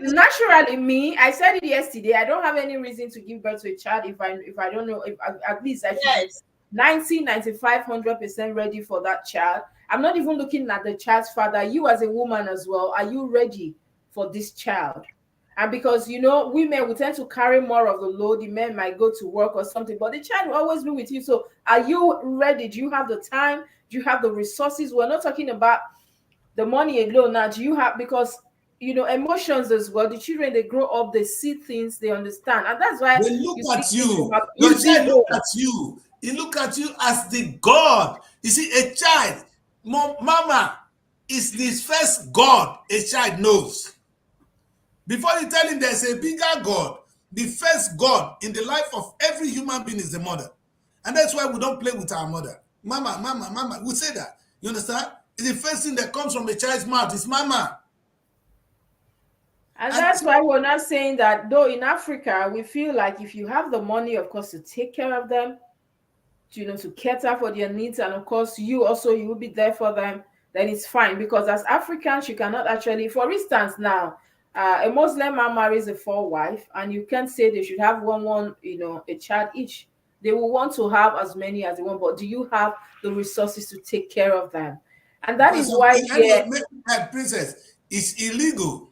naturally, I said it yesterday, I don't have any reason to give birth to a child if I don't know, if at least I should be 95% ready for that child. I'm not even looking at the child's father. You as a woman as well, are you ready for this child? And because women will tend to carry more of the load, the men might go to work or something, but the child will always be with you. So are you ready? Do you have the time? Do you have the resources? We're not talking about the money alone now. Do you have, because emotions as well. The children, they grow up, they see things, they understand, and that's why they look at you. Your child look at you. He look at you as the God. You see, a child, mama is the first God a child knows. Before you tell him there's a bigger God, the first God in the life of every human being is the mother, and that's why we don't play with our mother. Mama. We say that. You understand? The first thing that comes from a child's mouth is mama. And that's why we're not saying that, though in Africa, we feel like if you have the money, of course, to take care of them, to cater for their needs, and of course, you will be there for them, then it's fine. Because as Africans, you cannot actually, for instance, now, a Muslim man marries a four wife, and you can't say they should have one, a child each. They will want to have as many as they want, but do you have the resources to take care of them? And that is why, Princess, it's illegal.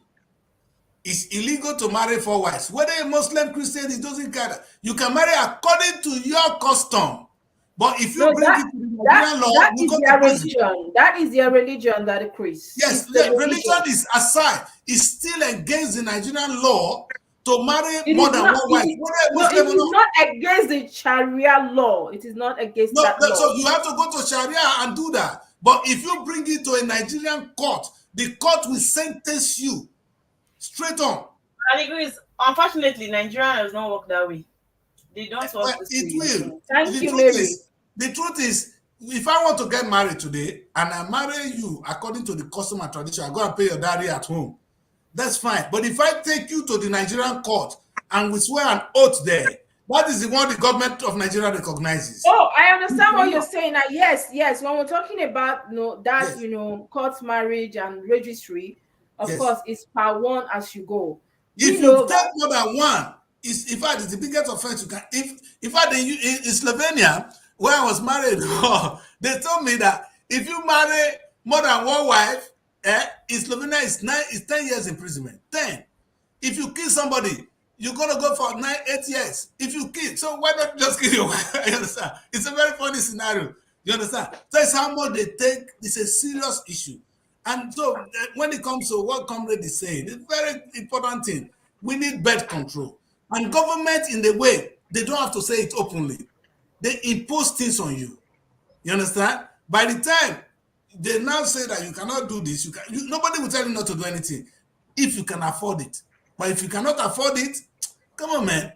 It's illegal to marry four wives. Whether a Muslim, Christian, it doesn't matter. You can marry according to your custom. But if you No, bring it to the Nigerian law, that you is go to their prison. religion. That is their religion, that Chris. Yes, It's the religion is aside. It's still against the Nigerian law to marry It more is than not. one It wife. is, Whether a no, it Muslim or is not. not against the Sharia law. It is not against No, that law. so you have to go to Sharia and do that. But if you bring it to a Nigerian court, the court will sentence you straight on. I agree. Unfortunately, Nigeria does not work that way. They don't Well, work this it way. will. Thank The you, truth Mary. is, the truth is, if I want to get married today and I marry you according to the custom and tradition, I go and pay your dowry at home. That's fine. But if I take you to the Nigerian court and we swear an oath there, that is the one the government of Nigeria recognizes. Oh, I understand what you're saying. Yes. When we're talking about that, Yes. court marriage and registry, of Yes. course, it's per one as you go. If you take more than one, it's in fact it's the biggest offense you can. If in fact in Slovenia, where I was married, they told me that if you marry more than one wife, in Slovenia it's 10 years imprisonment. 10. If you kill somebody, you're gonna go for 8 years. If you kill, so why not just kill your wife? You understand? It's a very funny scenario. You understand? So it's how much they take. It's a serious issue. And so when it comes to what Comrade is saying, it's very important thing. We need birth control. And government, in the way, they don't have to say it openly. They impose things on you. You understand? By the time they now say that you cannot do this, nobody will tell you not to do anything if you can afford it. But if you cannot afford it, come on, man.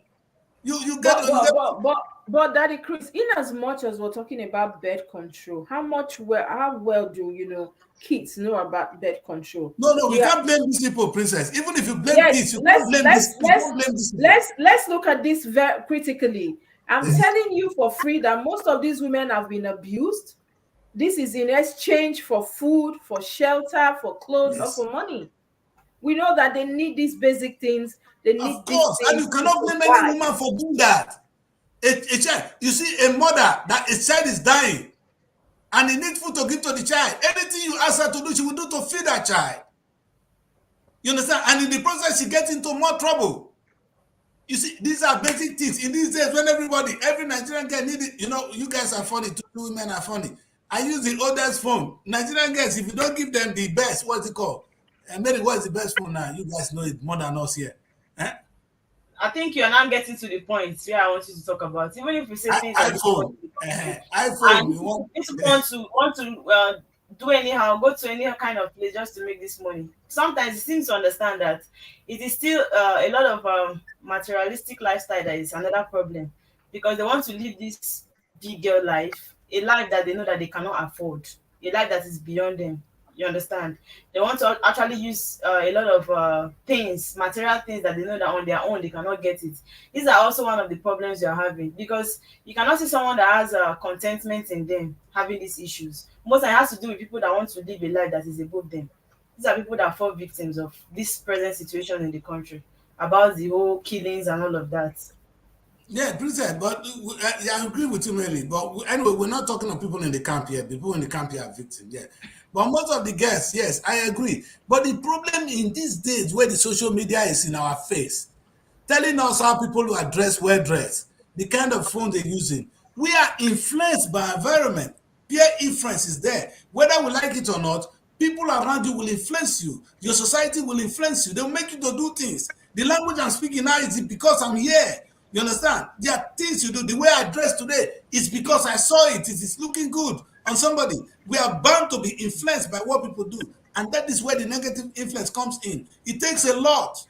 But Daddy Chris, in as much as we're talking about birth control, how well do kids know about birth control? No, we can't blame these people, Princess. Even if you blame kids, you can't blame these people. Let's look at this very critically. I'm telling you for free that most of these women have been abused. This is in exchange for food, for shelter, for clothes, or for money. We know that they need these basic things. They need of course, and you cannot blame any woman for doing that. A child, you see, a mother that a child is dying, and he needs food to give to the child. Anything you ask her to do, she will do to feed that child. You understand? And in the process, she gets into more trouble. You see, these are basic things. In these days, when every Nigerian girl needs it, you guys are funny. Two women are funny. I use the oldest phone. Nigerian girls, if you don't give them the best, what's it called? And Mary, what is the best phone now? You guys know it more than us here. I think you're not getting to the point where I want you to talk about. Even if we say things iPhone, and you want to do anyhow, go to any kind of place just to make this money. Sometimes it seems to understand that it is still a lot of materialistic lifestyle that is another problem, because they want to live this big girl life, a life that they know that they cannot afford, a life that is beyond them. You understand? They want to actually use a lot of things, material things that they know that on their own they cannot get it. These are also one of the problems you're having, because you cannot see someone that has contentment in them having these issues. Most of it has to do with people that want to live a life that is above them. These are people that fall victims of this present situation in the country, about the whole killings and all of that. Yeah, Princess, but I agree with you, Mary. But anyway, we're not talking of people in the camp here. People in the camp here are victims, yeah. But most of the guests, yes, I agree. But the problem in these days where the social media is in our face, telling us how people who are dressed, well dressed, the kind of phone they're using, we are influenced by environment. Peer influence is there. Whether we like it or not, people around you will influence you. Your society will influence you. They'll make you to do things. The language I'm speaking now is because I'm here. You understand? There are things you do. The way I dress today is because I saw it. It is looking good on somebody. We are bound to be influenced by what people do. And that is where the negative influence comes in. It takes a lot.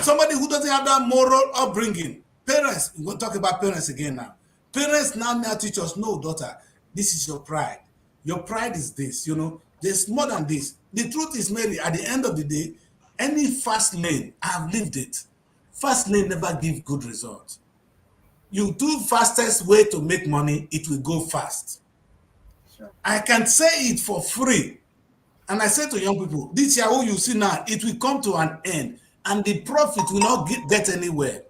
Somebody who doesn't have that moral upbringing. Parents, we're going to talk about parents again now. Parents now teach us, no, daughter, this is your pride. Your pride is this, there's more than this. The truth is, Mary, at the end of the day, any fast lane, I've lived it. Fast lane never give good results. You do fastest way to make money, it will go fast. Sure. I can say it for free. And I say to young people, this Yahoo you see now, it will come to an end. And the profit will not get anywhere.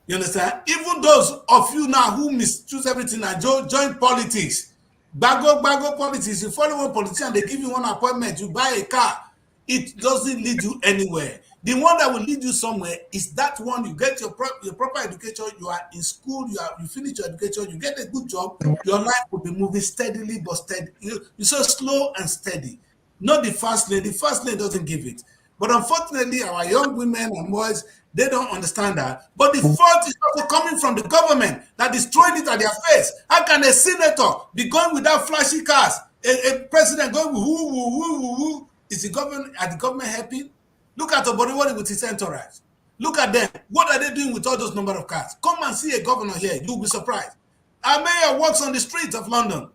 You understand? Even those of you now who misuse everything and join politics, bago politics, you follow one politician, they give you one appointment, you buy a car, it doesn't lead you anywhere. The one that will lead you somewhere is that one. You get your proper education, you are in school, you finish your education, you get a good job, your life will be moving steadily but steady. You so slow and steady. Not the fast lane. The fast lane doesn't give it. But unfortunately, our young women and boys, they don't understand that. But the fault is also coming from the government that is throwing it at their face. How can a senator be going without flashy cars? A president going woo, woo, woo, woo, woo. Is the government, are the government helping? Look at Oboriwori with his entourage. Look at them. What are they doing with all those number of cars? Come and see a governor here. You'll be surprised. Our mayor walks on the streets of London.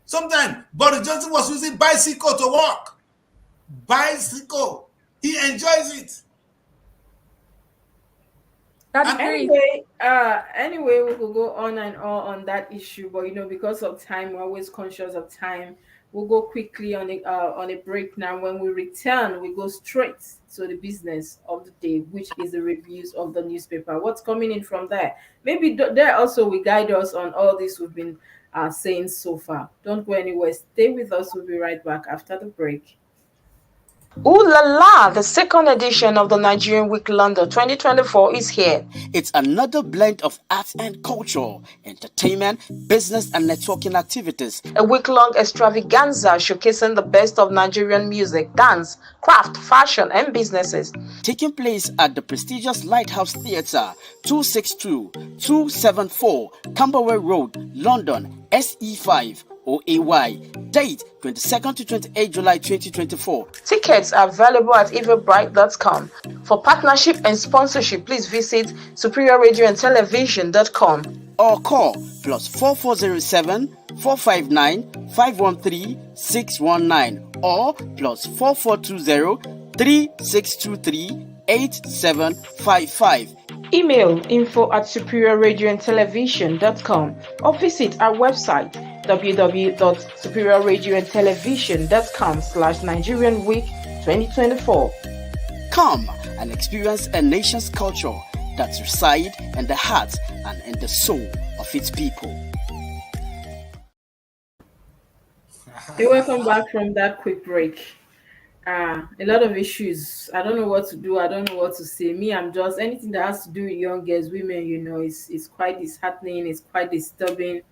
Sometimes Boris Johnson was using bicycle to walk. Bicycle. He enjoys it. That's great. Anyway, we could go on and on that issue, but because of time, we're always conscious of time. We'll go quickly on a break now. When we return, we go straight to the business of the day, which is the reviews of the newspaper. What's coming in from there? Maybe there also will guide us on all this we've been saying so far. Don't go anywhere. Stay with us. We'll be right back after the break. Ooh la la! The second edition of the Nigerian Week London 2024 is here. It's another blend of arts and culture, entertainment, business and networking activities. A week-long extravaganza showcasing the best of Nigerian music, dance, craft, fashion and businesses. Taking place at the prestigious Lighthouse Theatre, 262-274 Camberwell Road, London, SE5. OAY. Date 22nd to 28 July 2024. Tickets are available at eventbrite.com. For partnership and sponsorship, please visit superiorradioandtelevision.com or call +4407 459 513 619 or +4420 3623 8755. Email info@superiorradioandtelevision.com or visit our website www.superiorradioandtelevision.com/Nigerian Week 2024. Come and experience a nation's culture that resides in the heart and in the soul of its people. Hey, welcome back from that quick break. A lot of issues. I don't know what to do. I don't know what to say. Me, I'm just anything that has to do with young girls, women, it's quite disheartening. It's quite disturbing.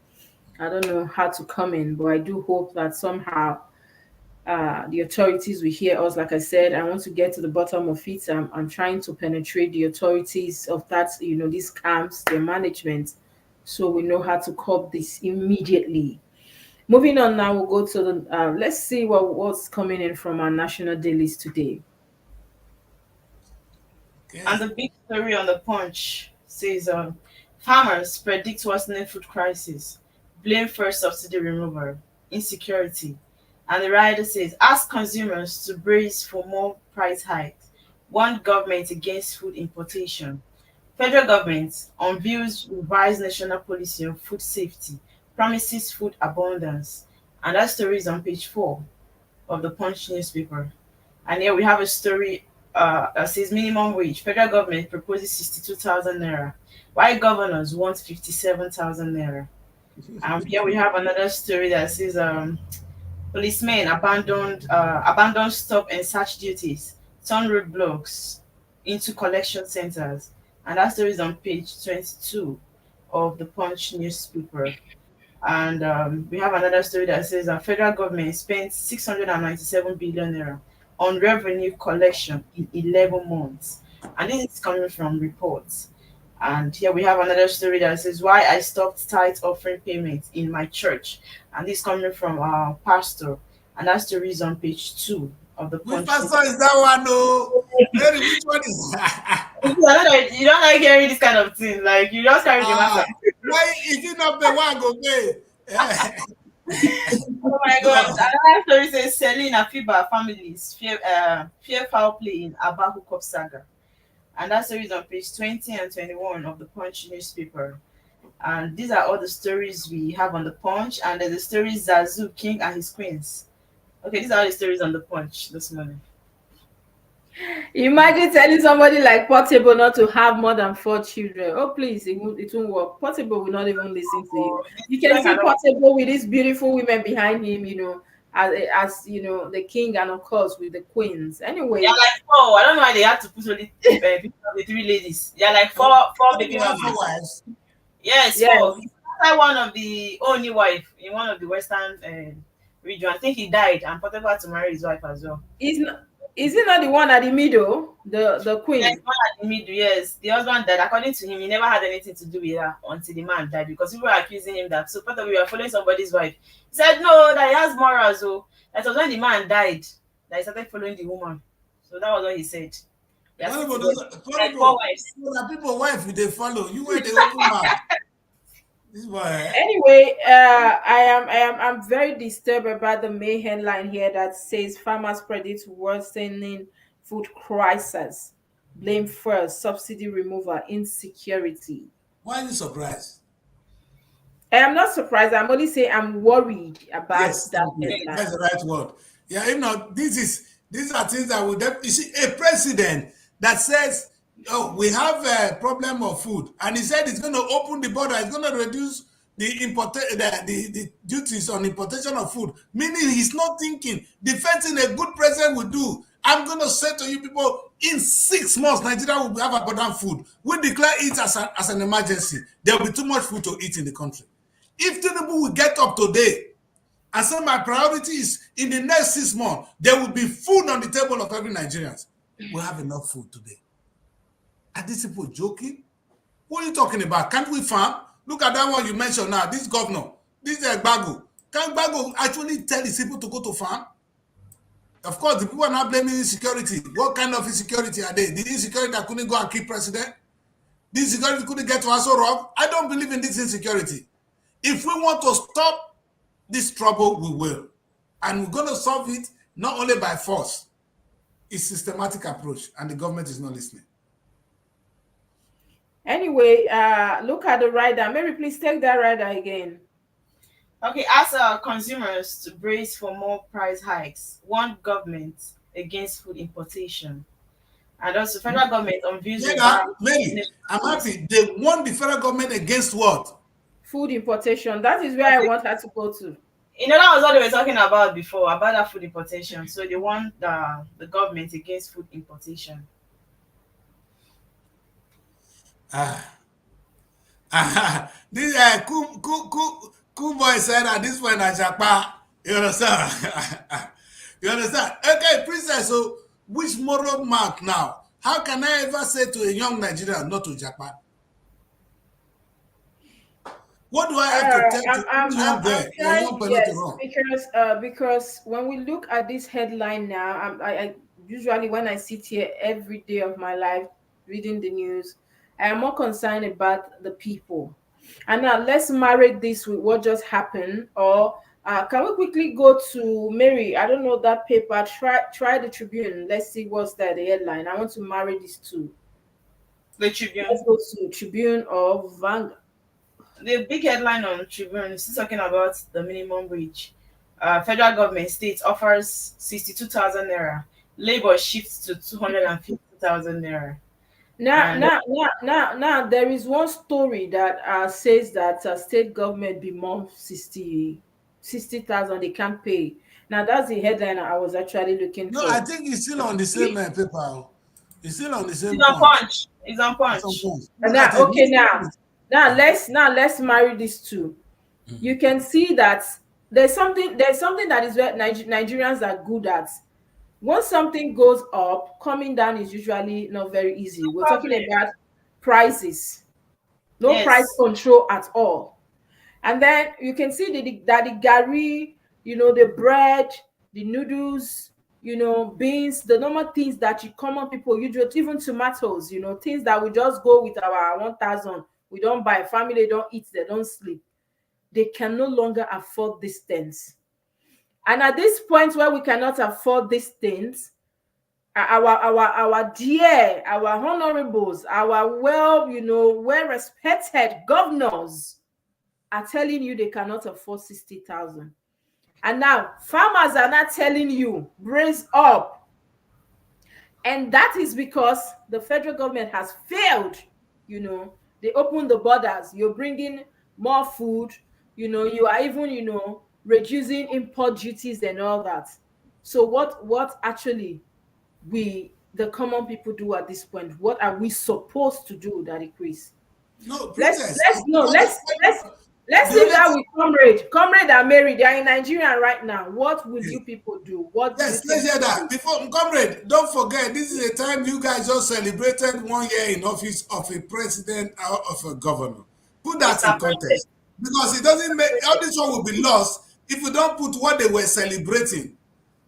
I don't know how to comment, but I do hope that somehow the authorities will hear us. Like I said, I want to get to the bottom of it. I'm trying to penetrate the authorities of that, these camps, their management, so we know how to curb this immediately. Moving on now, we'll go to the, let's see what's coming in from our national dailies today. Okay. And the big story on the Punch says, farmers predict worsening food crisis. Blame first subsidy removal, insecurity. And the rider says, ask consumers to brace for more price hikes. Warn government against food importation. Federal government unveils revised national policy on food safety, promises food abundance. And that story is on page 4 of the Punch newspaper. And here we have a story that says minimum wage. Federal government proposes 62,000 naira, while governors want 57,000 naira. Here we have another story that says policemen abandoned stop and search duties, turn roadblocks into collection centers. And that story is on page 22 of the Punch newspaper. And we have another story that says federal government spent 697 billion naira on revenue collection in 11 months. And this is coming from reports. And here we have another story that says why I stopped tithe offering payments in my church. And this is coming from our pastor. And that story is on page 2 of the Punch. Which pastor is that one? No, which one is that? You don't like hearing this kind of thing. Like you just carry the matter. Why is it not the one go pay? Oh my God! Another story says selling Afiba families fear foul play in Aba hookup saga. And that story is on page 20 and 21 of the Punch newspaper. And these are all the stories we have on the Punch. And there's the story Zazu, King and his queens. Okay, these are all the stories on the Punch this morning. Imagine telling somebody like Portable not to have more than 4 children. Oh, please, it won't work. Portable will not even listen to you. You can see Portable with these beautiful women behind him, as the king, and of course with the queens. They are Anyway, like four. I don't know why they had to put only picture of the three ladies. They are like four Don't baby you have four mamas. wives? Yes, four. yes, He's like one of the only wife in one of the western region. I think he died and Portugal to marry his wife as well. is he not the one at the middle, the Yes, queen? one at the middle, yes. The husband died. According to him, he never had anything to do with her until the man died because people were accusing him that so part of you are following somebody's wife. He said no, that he has morals. So that was when the man died that he started following the woman. So that was what he said. They are Funny still but together. funny Like four but wives. people wife they follow. You were the open mouth. This boy, eh? Anyway, I'm very disturbed about the main headline here that says farmers predict worsening food crisis. Blame first, subsidy removal, insecurity. Why are you surprised? I am not surprised. I'm only saying I'm worried about Yes, that thank you. headline. That's the right word. Yeah, you know, these are things that would you see a president that says, "Oh, we have a problem of food," and he said he's going to open the border, he's going to reduce the duties on importation of food. Meaning, he's not thinking the first thing a good president would do. I'm going to say to you people, in 6 months, Nigeria will have abundant food. We declare it as an emergency. There will be too much food to eat in the country. If Tinubu will get up today and say my priority is in the next 6 months, there will be food on the table of every Nigerian. We have enough food today. Are these people joking? What are you talking about? Can't we farm? Look at that one you mentioned now. This governor, this Gbago. Can Gbago actually tell his people to go to farm? Of course, the people are not blaming insecurity. What kind of insecurity are they? The insecurity that couldn't go and kill president? The insecurity couldn't get to Aso Rock? I don't believe in this insecurity. If we want to stop this trouble, we will. And we're going to solve it not only by force. It's systematic approach, and the government is not listening. Anyway, look at the rider. Mary, please take that rider again. Okay, as consumers to brace for more price hikes, warn government against food importation. And also federal government on views Yeah, Mary, I'm happy. They warned the federal government against what? Food importation. That is where I want her to go to. that was what they were talking about before, about that food importation. So they want the government against food importation. This cool boy said at this point at Japa. You understand? You understand? Okay, princess. So which moral mark now? How can I ever say to a young Nigerian not to Japa? What do I have to tell to young girl, a young person to yes, run? because when we look at this headline now, I usually when I sit here every day of my life reading the news, I am more concerned about the people. And now let's marry this with what just happened. Or can we quickly go to Mary? I don't know that paper. Try the Tribune. Let's see what's there. The headline. I want to marry these two. The Tribune. Let's go to Tribune or Vanguard. The big headline on Tribune is still talking about the minimum wage. Federal government state offers 62,000 naira. Labor shifts to 250,000 naira. Now, there is one story that says that state government bemoan 60,000 they can't pay. Now, that's the headline I was actually looking No, for. I think it's still on the same paper. It's still on the same It's on Punch. It's on Punch. Now let's marry these two. You can see that there's something that is where Nigerians are good at. Once something goes up, coming down is usually not very easy. We're talking about prices, no price control at all. And then you can see that the gari, the bread, the noodles, beans, the normal things that common people usually, even tomatoes, things that we just go with our 1,000. We don't buy, family don't eat, they don't sleep. They can no longer afford these things. And at this point where we cannot afford these things, our dear, our honorables, our well-respected governors are telling you they cannot afford 60,000. And now farmers are not telling you, brace up. And that is because the federal government has failed. They open the borders. You're bringing more food. You are even, reducing import duties and all that. So what actually we the common people do at this point? What are we supposed to do, Daddy Chris? No, Let's princess. let's no let's The leave only that with comrade and Mary. They are in Nigeria right now. What will you people do? What do you yes, let's think? hear that. Before, comrade, don't forget, this is a time you guys just celebrated 1 year in office of a president or of a governor. Put that in Mr. President. context. Because it doesn't make, all this one will be lost if we don't put what they were celebrating.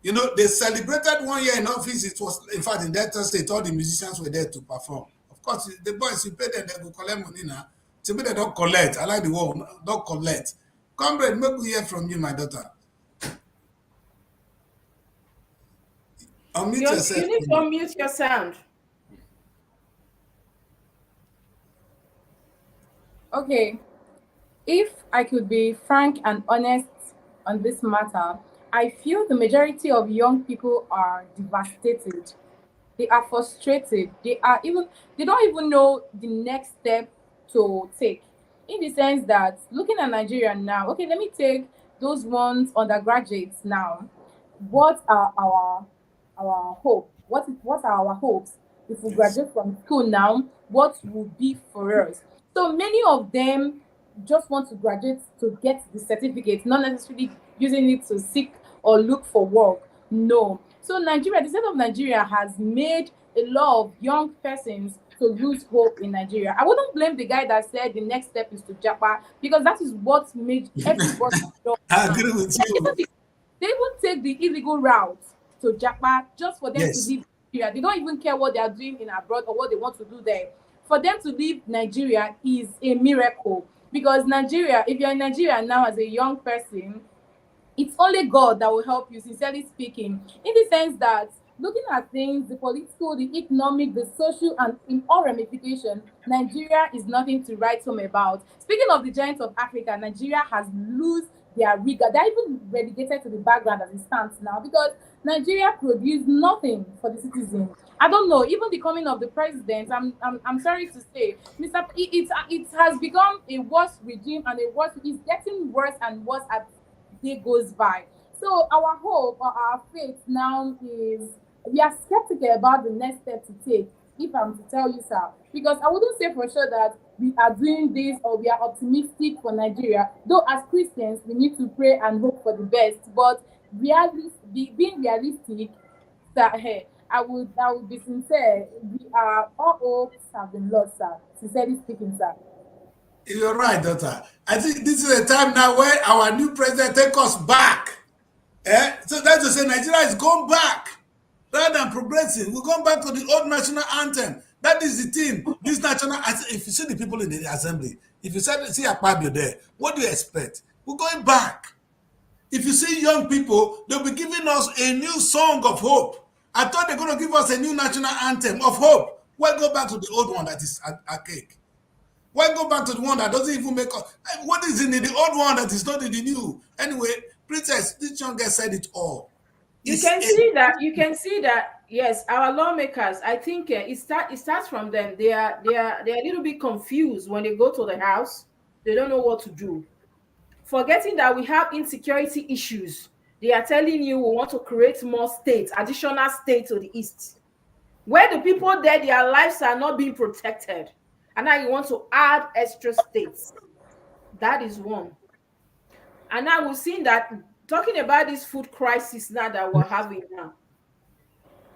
You know, they celebrated 1 year in office. It was, in fact, in Delta State, all the musicians were there to perform. Of course, the boys, you pay them, they go collect money now. To me, they don't collect. I like the word, don't collect. Comrade, maybe we hear from you, my daughter. Unmute yourself. You need to unmute your sound. Okay, if I could be frank and honest on this matter, I feel the majority of young people are devastated. They are frustrated. They don't even know the next step to take. In the sense that looking at Nigeria now, okay, let me take those ones undergraduates now. What are our hope? What are our hopes if we graduate from school now? What will be for us? So many of them just want to graduate to get the certificate, not necessarily using it to seek or look for work. No. So Nigeria, the state of Nigeria has made a lot of young persons to lose hope in Nigeria. I wouldn't blame the guy that said the next step is to Japa, because that is what made everybody I agree with you. they even take the illegal route to Japa just for them to Yes. leave Nigeria. They don't even care what they are doing in abroad or what they want to do there. For them to leave Nigeria is a miracle, because Nigeria, if you're in Nigeria now as a young person, it's only God that will help you, sincerely speaking, in the sense that looking at things, the political, the economic, the social, and in all ramifications, Nigeria is nothing to write home about. Speaking of the giants of Africa, Nigeria has lost their rigor. They're even relegated to the background as it stands now, because Nigeria produced nothing for the citizens. I don't know, even the coming of the president, I'm sorry to say, Mr. It has become a worse regime, and it's getting worse and worse as day goes by. So our hope or our faith now is, we are skeptical about the next step to take, if I'm to tell you, sir. Because I wouldn't say for sure that we are doing this or we are optimistic for Nigeria. Though as Christians, we need to pray and hope for the best. But being realistic, sir, hey, I would be sincere. We are all hopes have been lost, sir. Sincerely speaking, sir. You're right, daughter. I think this is a time now where our new president take us back. So that's to say Nigeria is going back rather than progressing. We're going back to the old national anthem. That is the thing. This national, if you see the people in the assembly, if you see Akpabio there, what do you expect? We're going back. If you see young people, they'll be giving us a new song of hope. I thought they're going to give us a new national anthem of hope. Why go back to the old one that is archaic? Why go back to the one that doesn't even make us? What is in the old one that is not in the new? Anyway, princess, this young girl said it all. You can see that. You can see that. Yes, our lawmakers. I think it starts from them. They're a little bit confused when they go to the house. They don't know what to do. Forgetting that we have insecurity issues. They are telling you we want to create more states, additional states to the east, where the people there, their lives are not being protected. And now you want to add extra states. That is one. And now we've seen that, talking about this food crisis now that we're having now,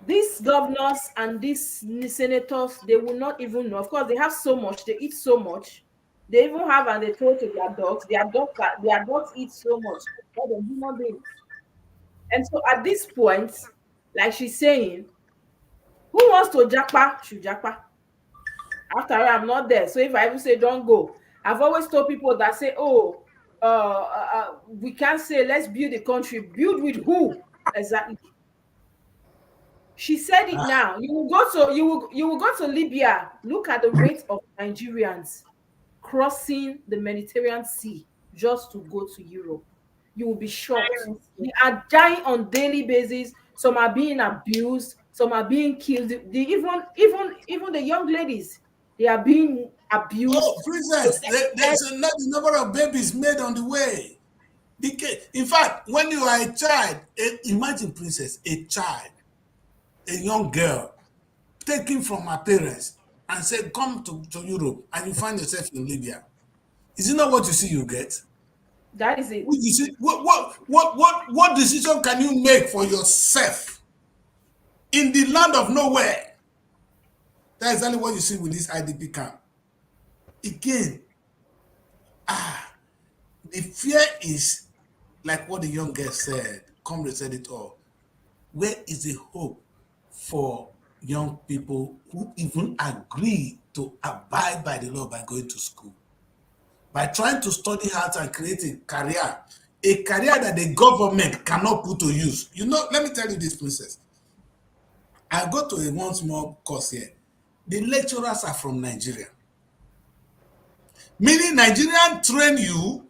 these governors and these senators, they will not even know. Of course, they have so much, they eat so much. They even have, and they throw to their dogs. Their dogs eat so much more than human beings. And so at this point, like she's saying, who wants to japa should japa. After all, I'm not there. So if I even say don't go, I've always told people that say, oh, we can't say let's build the country. Build with who? Exactly. She said it now. You will go to Libya. Look at the rate of Nigerians crossing the Mediterranean Sea just to go to Europe. You will be shocked. They are dying on daily basis. Some are being abused. Some are being killed. Even the young ladies, they are being abused. Oh, princess, there's a large number of babies made on the way. In fact, when you are a child, imagine, Princess, a child, a young girl, taken from her parents and said, come to Europe, and you find yourself in Libya. Is it not what you see you get? That is it. What decision can you make for yourself in the land of nowhere? That's exactly what you see with this IDP camp. Again, the fear is like what the young girl said, comrade said it all. Where is the hope for young people who even agree to abide by the law by going to school? By trying to study hard and create a career that the government cannot put to use. You know, let me tell you this, Princess. I go to a one small course here. The lecturers are from Nigeria. Meaning Nigerian train you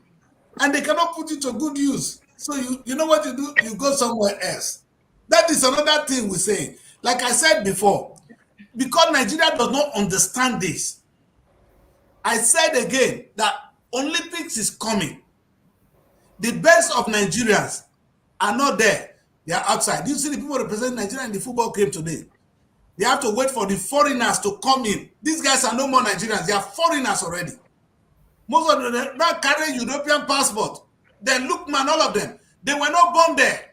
and they cannot put it to good use. So you know what you do? You go somewhere else. That is another thing we're saying. Like I said before, because Nigeria does not understand this, I said again that Olympics is coming. The best of Nigerians are not there. They are outside. You see the people representing Nigeria in the football game today. They have to wait for the foreigners to come in. These guys are no more Nigerians. They are foreigners already. Most of them now carry European passport. Then look, man, all of them, they were not born there.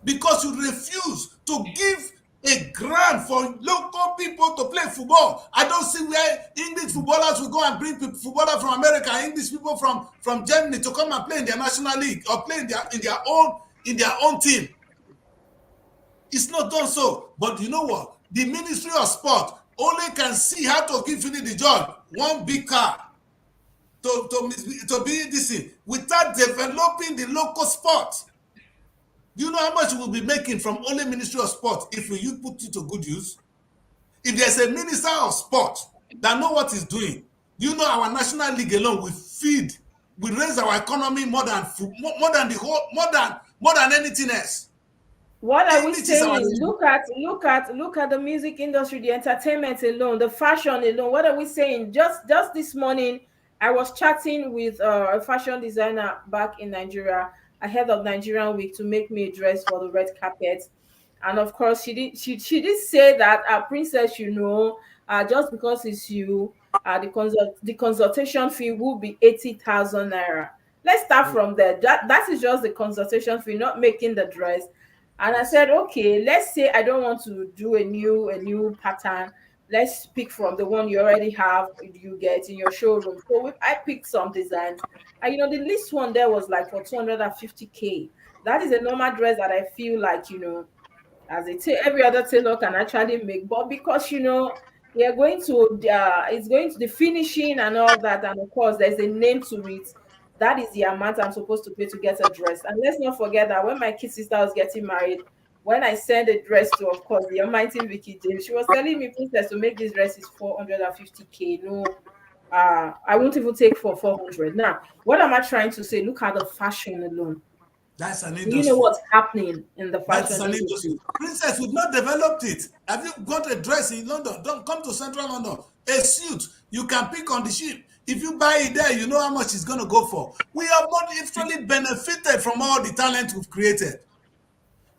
Because you refuse to give a grant for local people to play football. I don't see where English footballers will go and bring footballers from America, English people from Germany to come and play in their national league or play in their own team. It's not done so. But you know what? The Ministry of Sport only can see how to give Philly the job one big car to be this thing without developing the local sport. Do you know how much we'll be making from only Ministry of Sport if we put it to good use? If there's a Minister of Sport that know what he's doing, do you know our National League alone we raise our economy more than anything else. What are we saying? Look at the music industry, the entertainment alone, the fashion alone. What are we saying? Just this morning, I was chatting with a fashion designer back in Nigeria ahead of Nigerian Week to make me a dress for the red carpet. And of course, she did say that, Princess, just because it's you, the consultation fee will be 80,000 naira. Let's start from there. That is just the consultation fee, not making the dress. And I said, okay, let's say I don't want to do a new pattern. Let's pick from the one you already have, you get in your showroom. So I picked some designs. And the least one there was like for 250K. That is a normal dress that I feel like, as every other tailor can actually make. But because, we are going to, it's going to the finishing and all that. And of course, there's a name to it. That is the amount I'm supposed to pay to get a dress. And let's not forget that when my kid sister was getting married, when I sent a dress to, of course, the almighty Vicky James, she was telling me, Princess, to make this dress is 450K. No, I won't even take for 400. Now, what am I trying to say? Look at the fashion alone. That's an industry. You know what's happening in the fashion That's an industry. Princess, we've not developed it. Have you got a dress in London? Don't come to Central London. A suit you can pick on the ship. If you buy it there, you know how much it's going to go for. We have not actually benefited from all the talent we've created.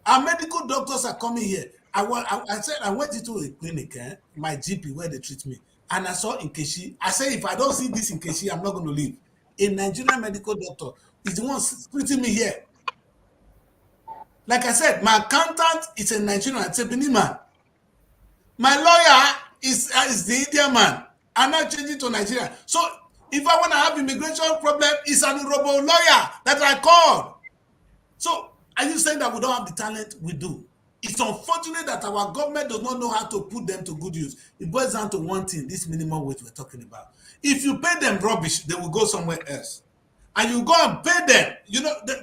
Our medical doctors are coming here. I said I went into a clinic, my GP, where they treat me, and I saw Nkechi. I said, if I don't see this Nkechi, I'm not going to leave. A Nigerian medical doctor is the one treating me here. Like I said, my accountant is a Nigerian, it's a Benin man. My lawyer is the Indian man. I'm not changing to Nigeria. So if I want to have immigration problem, it's an robo lawyer that I called. So are you saying that we don't have the talent? We do. It's unfortunate that our government does not know how to put them to good use. It boils down to one thing, this minimum wage we're talking about. If you pay them rubbish, they will go somewhere else. And you go and pay them.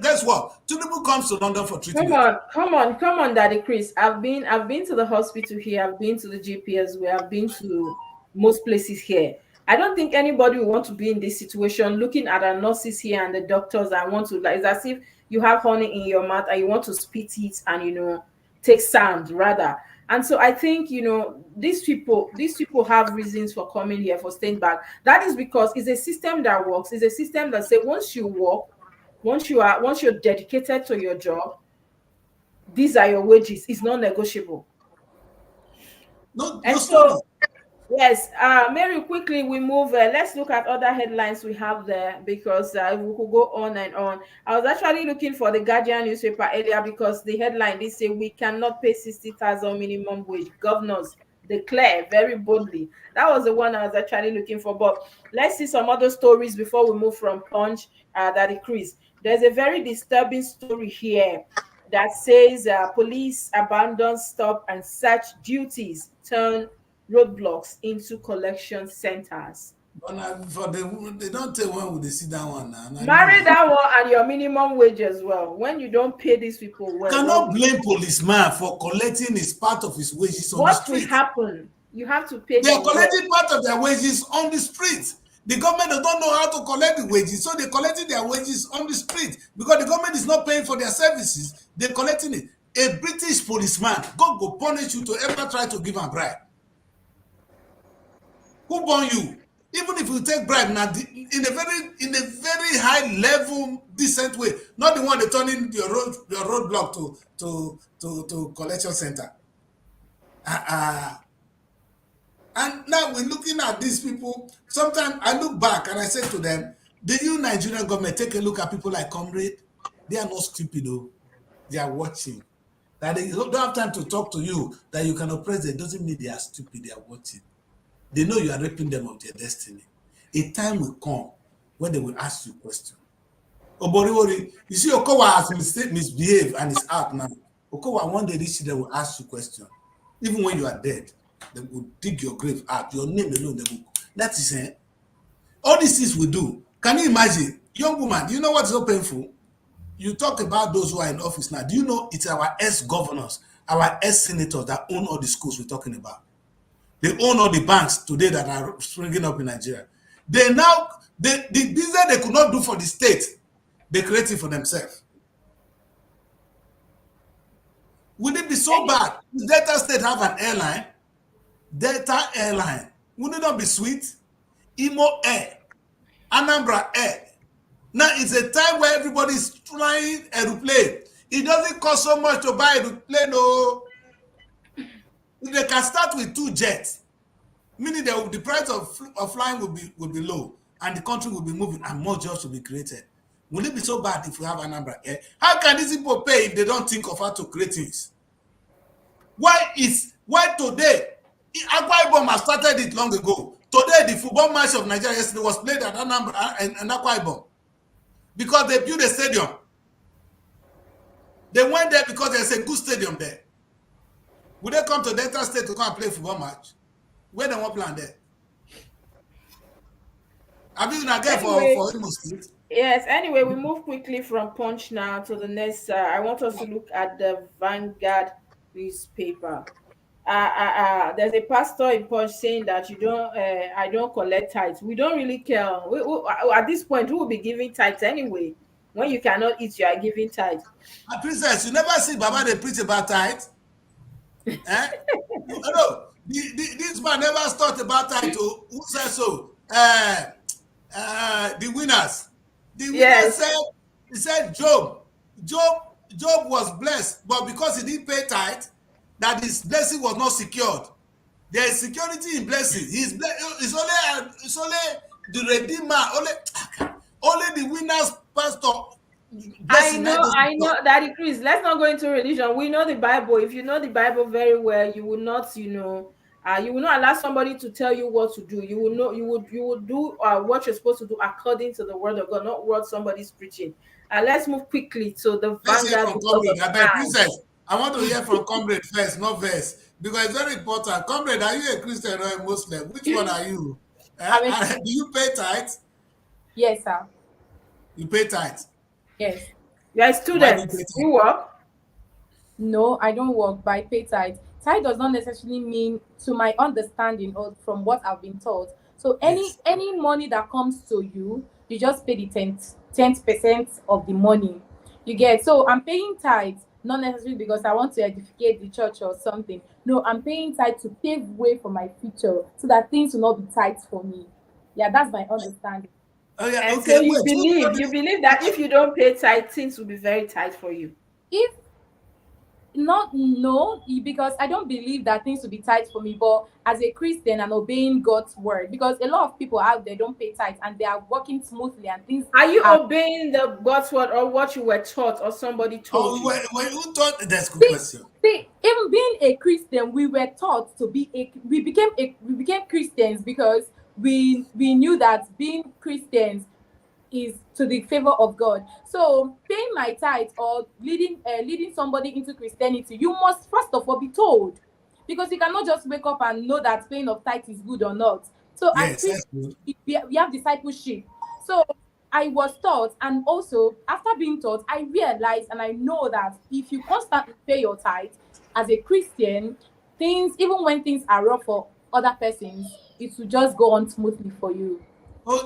Guess what? Tinubu comes to London for treatment. Come on, Daddy Chris. I've been to the hospital here. I've been to the GP as well. I've been to most places here. I don't think anybody will want to be in this situation, looking at our nurses here and the doctors and want to, like, it's as if you have honey in your mouth and you want to spit it and take sand rather. And so I think these people have reasons for coming here, for staying back. That is because it's a system that works. It's a system that says once you work Once you're dedicated to your job, these are your wages. It's not negotiable. No, And sorry. so, yes, Mary, quickly we move. Let's look at other headlines we have there because we could go on and on. I was actually looking for the Guardian newspaper earlier because the headline they say we cannot pay 60,000 minimum wage. Governors declare very boldly. That was the one I was actually looking for. But let's see some other stories before we move from Punch that decrease. There's a very disturbing story here that says police abandon stop and search duties turn roadblocks into collection centers. But for they don't tell when would they see that one now. Marry that one and your minimum wage as well. When you don't pay these people well, Cannot blame policeman for collecting his part of his wages on the what will street. happen? You have to pay They are them well. collecting part of their wages on the street. The government does not know how to collect the wages, so they're collecting their wages on the street because the government is not paying for their services. They're collecting it. A British policeman, God will punish you to ever try to give a bribe. Who born you? Even if you take bribe now in a very high level, decent way, not the one they turn in your roadblock to collection center. And now we're looking at these people. Sometimes I look back and I say to them, the new Nigerian government, take a look at people like Comrade. They are not stupid though. They are watching. That they don't have time to talk to you, that you can oppress them, doesn't mean they are stupid, they are watching. They know you are raping them of their destiny. A time will come when they will ask you questions. Oboriwori, you see, Okowa has misbehaved and is out now. Okowa, one day these children will ask you questions. Even when you are dead, they will dig your grave out. Your name alone, they will. That is all these things we do. Can you imagine? Young woman, do you know what's so painful? You talk about those who are in office now. Do you know it's our ex-governors, our ex-senators that own all the schools we're talking about? They own all the banks today that are springing up in Nigeria. They now, the business they could not do for the state, they create it for themselves. Would it be so bad? Does Delta State have an airline? Delta Airline. Would it not be sweet? Imo Air. Anambra Air. Now it's a time where everybody is flying aeroplane. It doesn't cost so much to buy aeroplane. No. They can start with 2 jets, meaning that the price of flying will be low, and the country will be moving, and more jobs will be created. Will it be so bad if we have Anambra Air? How can these people pay if they don't think of how to create things? Why today? Akwa Ibom has started it long ago. Today, the football match of Nigeria yesterday was played at Anambra and Akwa Ibom because they built a stadium. They went there because there's a good stadium there. Would they come to Delta State to come and play football match? Where they want plan there? Have you been again for Imo State? Yes, anyway, we move quickly from Punch now to the next. I want us to look at the Vanguard newspaper. There's a pastor in Punch saying that I don't collect tithes. We don't really care. At this point, who will be giving tithes anyway? When you cannot eat, you are giving tithes. Princess, you never see Baba they preach about tithes? No, this man never thought about tithes. Who said so? The winners. The winners said Job was blessed, but because he didn't pay tithe, that his blessing was not secured. There is security in blessing. It's only the redeemer, only the winners, pastor. I know that Chris. Let's not go into religion. We know the Bible. If you know the Bible very well, you will not, you will not allow somebody to tell you what to do. You will know, you would do what you're supposed to do according to the word of God, not what somebody's preaching. Let's move quickly to the Vanguard. Princess, I want to hear from Comrade first, not verse, because it's very important. Comrade, are you a Christian or a Muslim? Which one are you? Do you pay tithe? Yes, sir. You pay tithe? Yes. You're a student. You work? No, I don't work, but I pay tithe. Tithe does not necessarily mean, to my understanding or from what I've been told. So any money that comes to you, you just pay the 10% of the money. You get. So I'm paying tithe, not necessarily because I want to edificate the church or something. No, I'm paying tithe to pave way for my future so that things will not be tight for me. Yeah, that's my understanding. Oh yeah, And okay. so you Wait, who told believe that if you don't pay tight, things will be very tight for you. If not, no, because I don't believe that things will be tight for me, but as a Christian and obeying God's word, because a lot of people out there don't pay tight and they are working smoothly and things Are you are. obeying the God's word or what you were taught or somebody told Oh, you? who taught? That's a good See, question. even being a Christian, we were taught to be we became Christians because we knew that being Christians is to the favor of God. So paying my tithe or leading somebody into Christianity, you must first of all be told, because you cannot just wake up and know that paying of tithe is good or not. So as Yes, that's Christians, good. we have discipleship. So I was taught, and also after being taught, I realized and I know that if you constantly pay your tithe as a Christian, things, even when things are rough for other persons, it will just go on smoothly for you. Oh,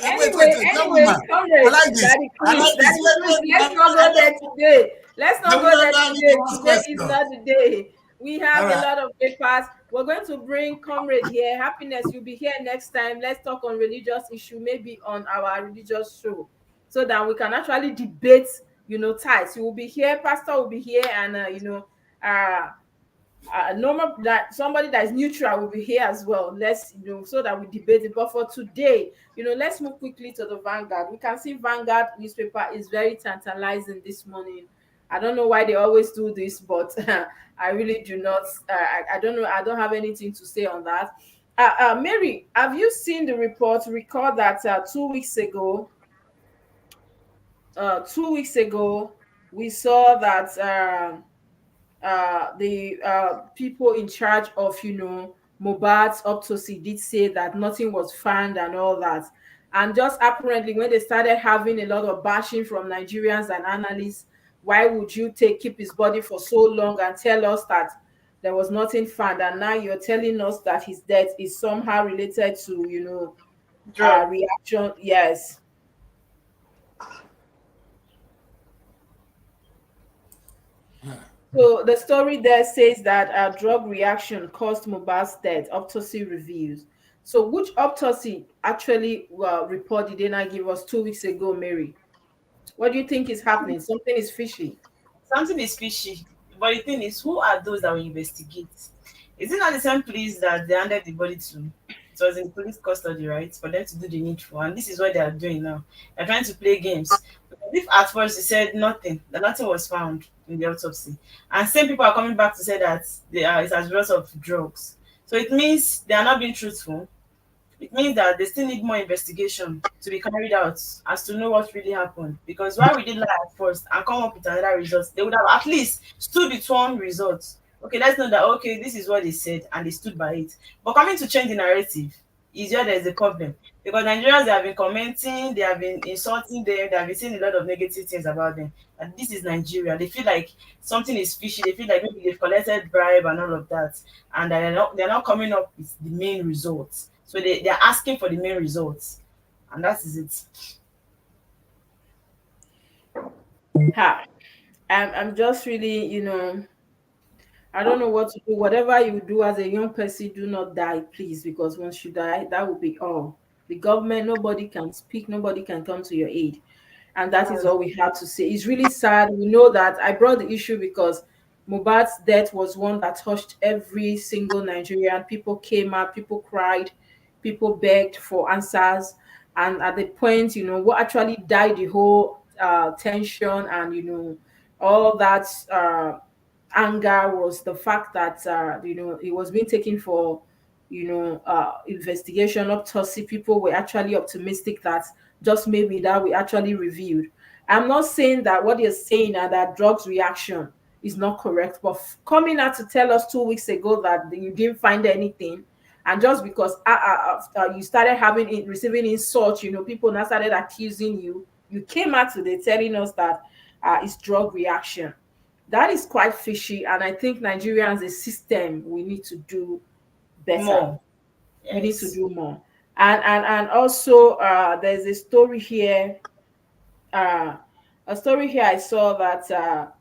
Anyway, young woman. I comrade, like this. I like this. Daddy Chris, let's not go there today. Let's The not go woman there now need today. to ask Today is question. not the day. We All have a right. lot of papers. We're going to bring comrade here. Happiness, you'll be here next time. Let's talk on religious issue, maybe on our religious show, so that we can actually debate, tithes. You will be here, pastor will be here, and uh normal, that somebody that is neutral will be here as well. Let's, so that we debate it. But for today, let's move quickly to the Vanguard. We can see Vanguard newspaper is very tantalizing this morning. I don't know why they always do this, but I really do not. I don't know. I don't have anything to say on that. Mary, have you seen the record that 2 weeks ago? 2 weeks ago, we saw that. The people in charge of Mohbad's autopsy did say that nothing was found and all that. And just apparently when they started having a lot of bashing from Nigerians and analysts, why would you keep his body for so long and tell us that there was nothing found, and now you're telling us that his death is somehow related to Drug. reaction? Yes. So the story there says that a drug reaction caused Mohbad's death. Autopsy reviews. So which autopsy actually report did they not give us 2 weeks ago, Mary? What do you think is happening? Something is fishy. Something is fishy. But the thing is, who are those that will investigate? Is it not the same police that they handed the body to? It was in police custody, right? For them to do the needful. And this is what they are doing now. They're trying to play games. Because if at first you said nothing, that nothing was found in the autopsy. And same people are coming back to say that it's as a result of drugs. So it means they are not being truthful. It means that they still need more investigation to be carried out as to know what really happened. Because why we did lie at first and come up with another result, they would have at least stood with one result. Okay, let's know that okay, this is what they said and they stood by it. But coming to change the narrative is where there's a problem. Because Nigerians, they have been commenting, they have been insulting them, they have been saying a lot of negative things about them. And this is Nigeria. They feel like something is fishy, they feel like maybe they've collected bribe and all of that. And they're not coming up with the main results. So they're asking for the main results. And that is it. Ha. I'm just really, I don't know what to do. Whatever you do as a young person, do not die, please, because once you die, that will be all. The government, nobody can speak, nobody can come to your aid. And that is all we have to say. It's really sad. We know that I brought the issue because Mohbad's death was one that touched every single Nigerian. People came out, people cried, people begged for answers. And at the point, what actually died the whole tension and, all that anger was the fact that it was being taken for investigation, autopsy. People were actually optimistic that just maybe that we actually reviewed. I'm not saying that what you're saying and that drugs reaction is not correct, but coming out to tell us 2 weeks ago that you didn't find anything, and just because you started receiving insults, people now started accusing you. You came out today telling us that it's drug reaction. That is quite fishy, and I think Nigeria as a system, we need to do better. More. We need to Yes. do more. And also there's uh, a story here I saw that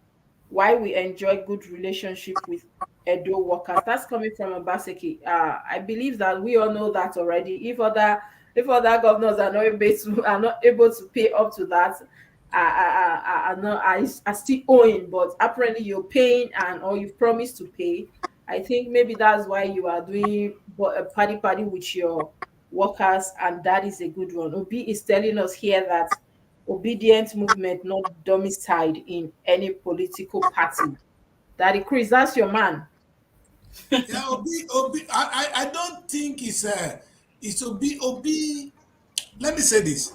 why we enjoy good relationship with Edo workers. That's coming from Obaseki. I believe that we all know that already. If other if other governors are not able to pay up to that, are still owing, but apparently you're paying or you've promised to pay. I think maybe that's why you are doing a party with your workers, and that is a good one. Obi is telling us here that obedient movement not domiciled in any political party. Daddy Chris, that's your man. Yeah, Obi. I don't think it's Obi. Let me say this.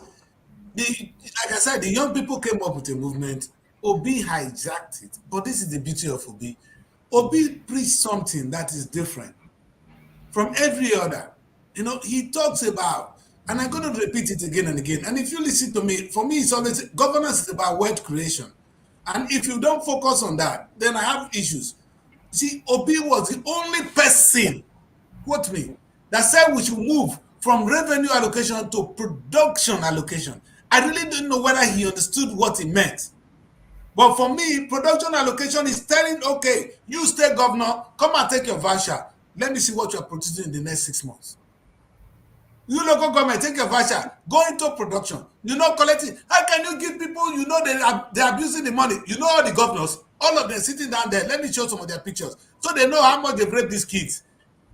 Like I said, the young people came up with a movement. Obi hijacked it. But this is the beauty of Obi. Obi preached something that is different from every other. You know, he talks about, and I'm going to repeat it again and again. And if you listen to me, for me, it's always governance is about wealth creation. And if you don't focus on that, then I have issues. See, Obi was the only person, quote me, that said we should move from revenue allocation to production allocation. I really don't know whether he understood what he meant. But for me, production allocation is telling, okay, you state governor, come and take your voucher. Let me see what you're producing in the next 6 months. You local government, take your voucher, go into production. You know, collecting. How can you give people, you know, they're abusing the money? You know, all the governors, all of them sitting down there. Let me show some of their pictures so they know how much they've raped these kids.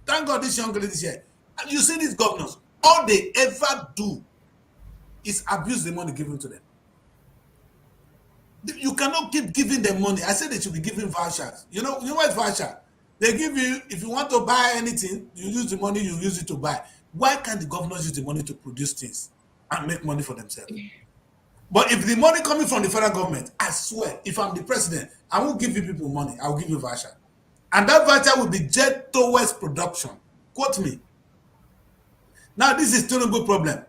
Thank God this young lady is here. And you see these governors, all they ever do is abuse the money given to them. You cannot keep giving them money. I said they should be giving vouchers. You know what voucher? They give you, if you want to buy anything, you use the money, you use it to buy. Why can't the governors use the money to produce things and make money for themselves? But if the money coming from the federal government, I swear, if I'm the president, I won't give you people money. I will give you voucher. And that voucher will be jet towards production. Quote me. Now, this is Tinubu's problem.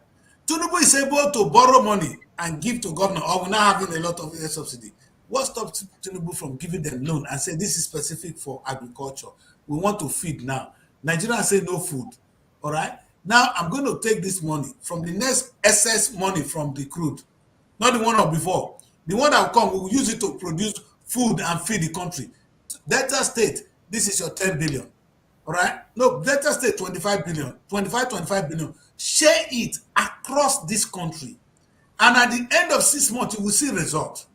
Tinubu is able to borrow money and give to governor, or we're not having a lot of subsidy. What stops Tinubu from giving them loan and say this is specific for agriculture? We want to feed now. Nigerians say no food. All right. Now I'm going to take this money from the next excess money from the crude, not the one of before. The one that will come, we will use it to produce food and feed the country. Delta State, this is your 10 billion. All right. No, Delta State 25 billion, 25 billion. Share it across this country. And at the end of 6 months, you will see results.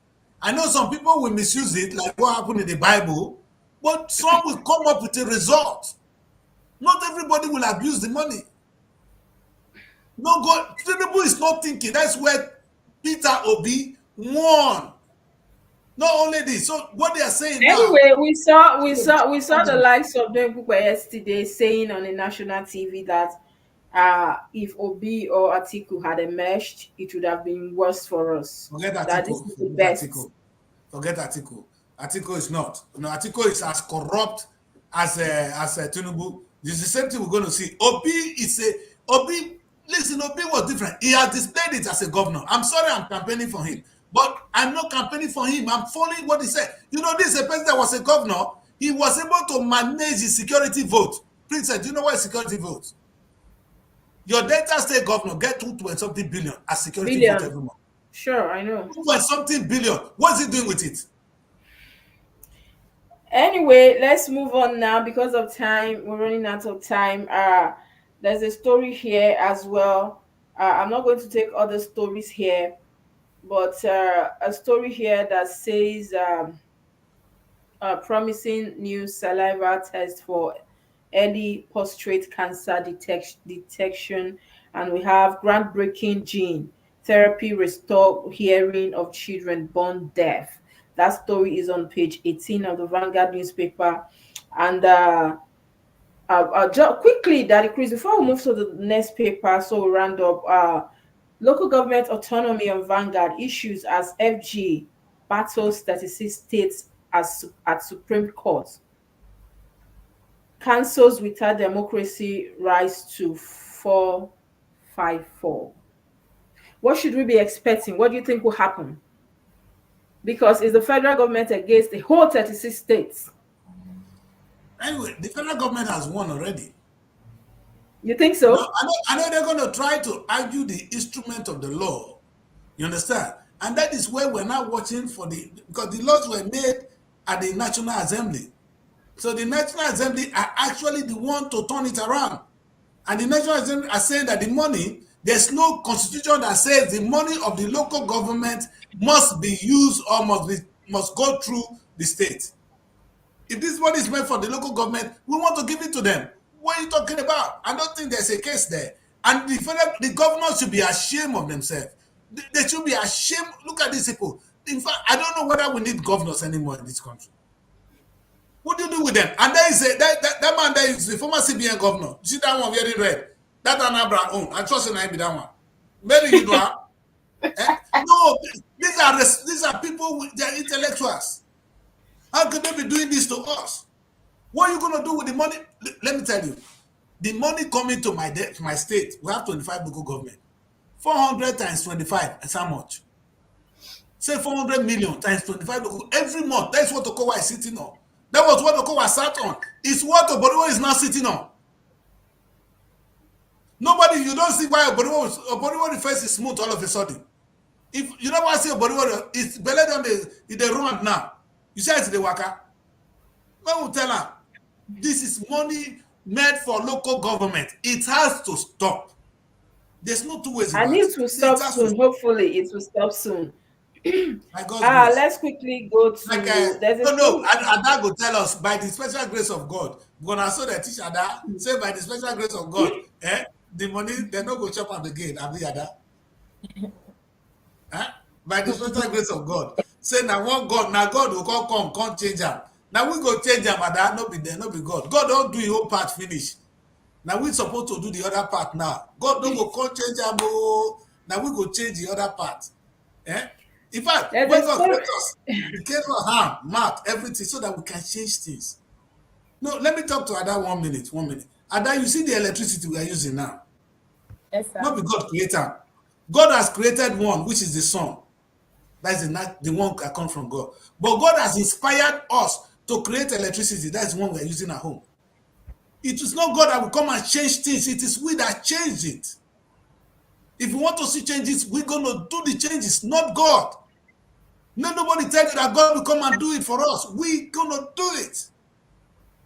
I know some people will misuse it, like what happened in the Bible, but some will come up with a result. Not everybody will abuse the money. No, God, Tinubu is not thinking. That's where Peter Obi won. Not only this, so what they are saying anyway, now, we saw the likes of them yesterday saying on a national TV that if Obi or Atiku had emerged, it would have been worse for us. Forget Atiku. That this is the best. Forget Atiku. Atiku is not. No, Atiku is as corrupt as Tinubu. This is the same thing we're going to see. Obi. Listen, Obi was different. He has displayed it as a governor. I'm sorry, I'm campaigning for him, but I'm not campaigning for him. I'm following what he said. You know, this is a person that was a governor. He was able to manage his security vote. Princess, do you know what security vote? Your Delta State governor get 2.something billion as security vote every month. Sure, I know. 2.something billion. What's he doing with it? Anyway, let's move on now because of time. We're running out of time. There's a story here as well. I'm not going to take other stories here, but a story here that says promising new saliva test for early prostate cancer detection, and we have groundbreaking gene therapy restore hearing of children born deaf. That story is on page 18 of the Vanguard newspaper. And just quickly, Daddy Chris, before we move to the next paper, so we round up. Local government autonomy on Vanguard issues as FG battles 36 states at Supreme Court. Cancels without democracy rise to 454. What should we be expecting? What do you think will happen? Because it's the federal government against the whole 36 states. Anyway, the federal government has won already. You think so? No, I know they're going to try to argue the instrument of the law. You understand? And that is where we're now watching because the laws were made at the National Assembly. So the National Assembly are actually the one to turn it around. And the National Assembly are saying that the money There's no constitution that says the money of the local government must be used or must go through the state. If this money is meant for the local government, we want to give it to them. What are you talking about? I don't think there's a case there. And the governors should be ashamed of themselves. They should be ashamed. Look at these people. In fact, I don't know whether we need governors anymore in this country. What do you do with them? And there is that man there is the former CBN governor. You see that one wearing red? That Anambra own. I trust it might be that one. Maybe you know. No, these are people. They are intellectuals. How could they be doing this to us? What are you going to do with the money? Let me tell you, the money coming to my state, we have 25 local government. 400 times 25 is how much? Say 400 million times 25 local every month. That's what Okowa is sitting on. That was what Okowa sat on. It's what Oboriwo is now sitting on. Nobody, you don't see why Oboriwo face is smooth all of a sudden. If you never see Oboriwo, it's better than the run now. You say it's the waka. Man will tell her, this is money meant for local government. It has to stop. There's no two ways about it. And it will stop soon. Hopefully, it will stop soon. Let's quickly go to. Ada go tell us by the special grace of God. We're gonna so that teach Ada say by the special grace of God, the money they no go chop am again. Abi Ada, by the special grace of God, say now one God, now God will come change am. Now we go change am, Ada no be there, no be God. God don't do your whole part finish. Now we supposed to do the other part now. God don't go come change am. Now we go change the other part. In fact, when God created us, He gave us hand, mouth, everything, so that we can change things. No, let me talk to Ada 1 minute. Ada, you see the electricity we are using now? Yes, sir. Not because God created them. God has created one, which is the sun. That's the one that comes from God. But God has inspired us to create electricity. That's the one we are using at home. It is not God that will come and change things. It is we that change it. If we want to see changes, we're going to do the changes, not God. Nobody tell you that God will come and do it for us. We're going to do it.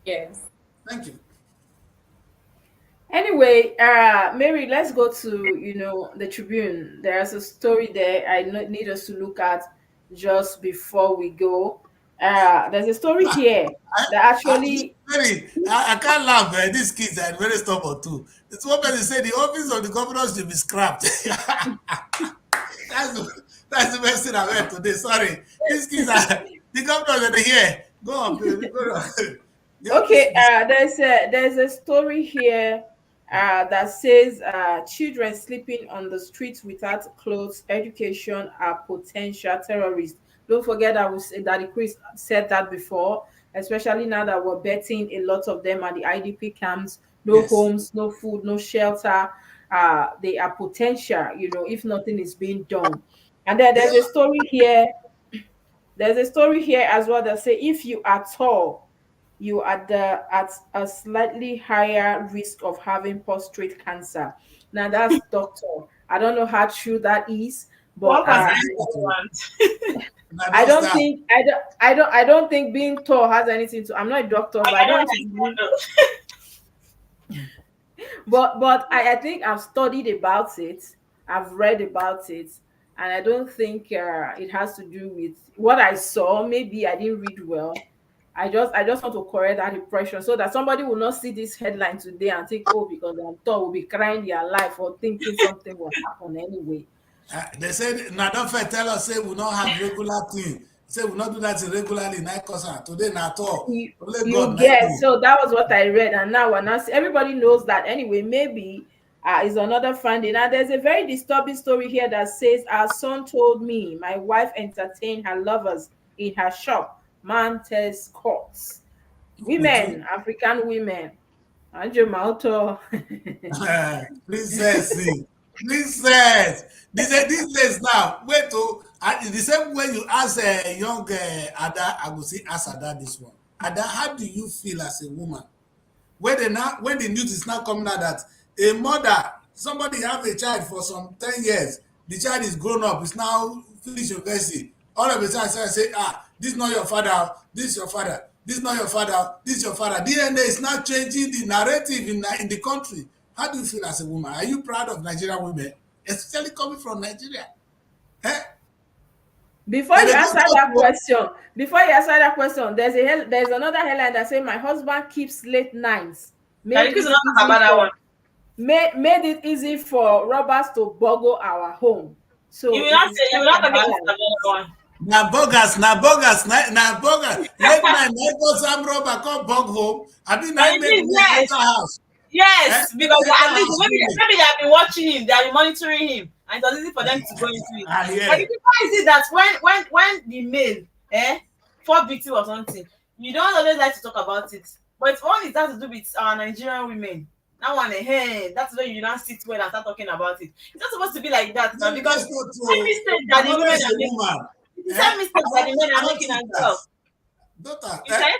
Yes. Thank you. Anyway, Mary, let's go to, the Tribune. There's a story there I need us to look at just before we go. There's a story here that actually... I can't laugh, man. These kids are very stubborn too. It's what person say the office of the governor should be scrapped. That's the best thing I've heard today. Sorry. These kids are the governors are here. Go on, baby. Go on. Okay, there's a story here that says children sleeping on the streets without clothes, education are potential terrorists. Don't forget that Chris said that before, especially now that we're betting a lot of them at the IDP camps, no homes, no food, no shelter. They are potential, if nothing is being done. And then there's a story here. There's a story here as well that say if you are tall, you are at a slightly higher risk of having prostate cancer. Now that's doctor. I don't know how true that is, but I don't think being tall has anything to. I'm not a doctor, but I don't think. But I think I've studied about it. I've read about it, and I don't think it has to do with what I saw. Maybe I didn't read well. I just want to correct that impression so that somebody will not see this headline today and think, oh, because I'm tall, will be crying their life or thinking something will happen anyway. They said, now don't tell us, say we don't have regular thing. Say we not do that regularly, today not all. So that was what I read, and now everybody knows that anyway. Maybe is another finding. Now there's a very disturbing story here that says our son told me my wife entertained her lovers in her shop. Man tells courts. Women, African women. Andrew Malto. Princess. This days now. Wait to the same way you ask a young Ada, I will say ask Ada this one. Ada, how do you feel as a woman? When the news is now coming out that a mother, somebody have a child for some 10 years, the child is grown up, is now finished university. All of a sudden say, this is not your father, this is your father, this is not your father, this is your father. DNA is now changing the narrative in the country. How do you feel as a woman? Are you proud of Nigerian women, especially coming from Nigeria? Eh? Before But you they answer don't that talk question, there's another headline that says my husband keeps late nights. Can you not talk about that one? Made it easy for robbers to boggle our home. So You will not say, you will not talk about balance. that one. na bogus. Late night, go some robber come bug home. I mean, I make Yes. enter house. Yes, because at least Maybe maybe they have been watching him, they have been monitoring him, and it was easy for them to go into it. Ah, yeah. But the difference is that when the male fought victim or something, you don't always like to talk about it. But one is that to do with our Nigerian women. That one, that's when you now sit well and start talking about it. It's not supposed to be like that now, because That's not same true. mistake that the My mother women is are a making. woman. The same mistake that the men I are have making as sisters. well. Daughter, You said?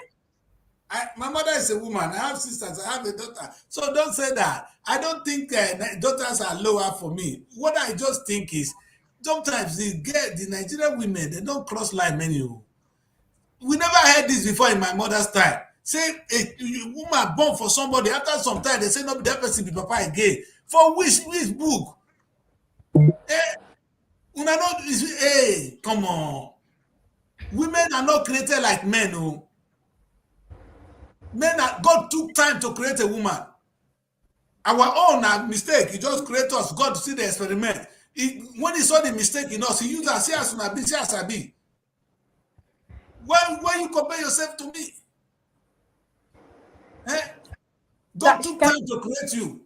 my mother is a woman. I have sisters. I have a daughter. So don't say that. I don't think daughters are lower for me. What I just think is sometimes the Nigerian women, they don't cross line many. We never heard this before in my mother's time. Say a woman born for somebody, after some time they say no, that person be papa again. For which book? Una not hey, come on. Women are not created like men. Oh. God took time to create a woman. Our own mistake, he just create us. God see the experiment. When he saw the mistake in us, he used us, see as una be, see as I be. When you compare yourself to me, God took time to create you.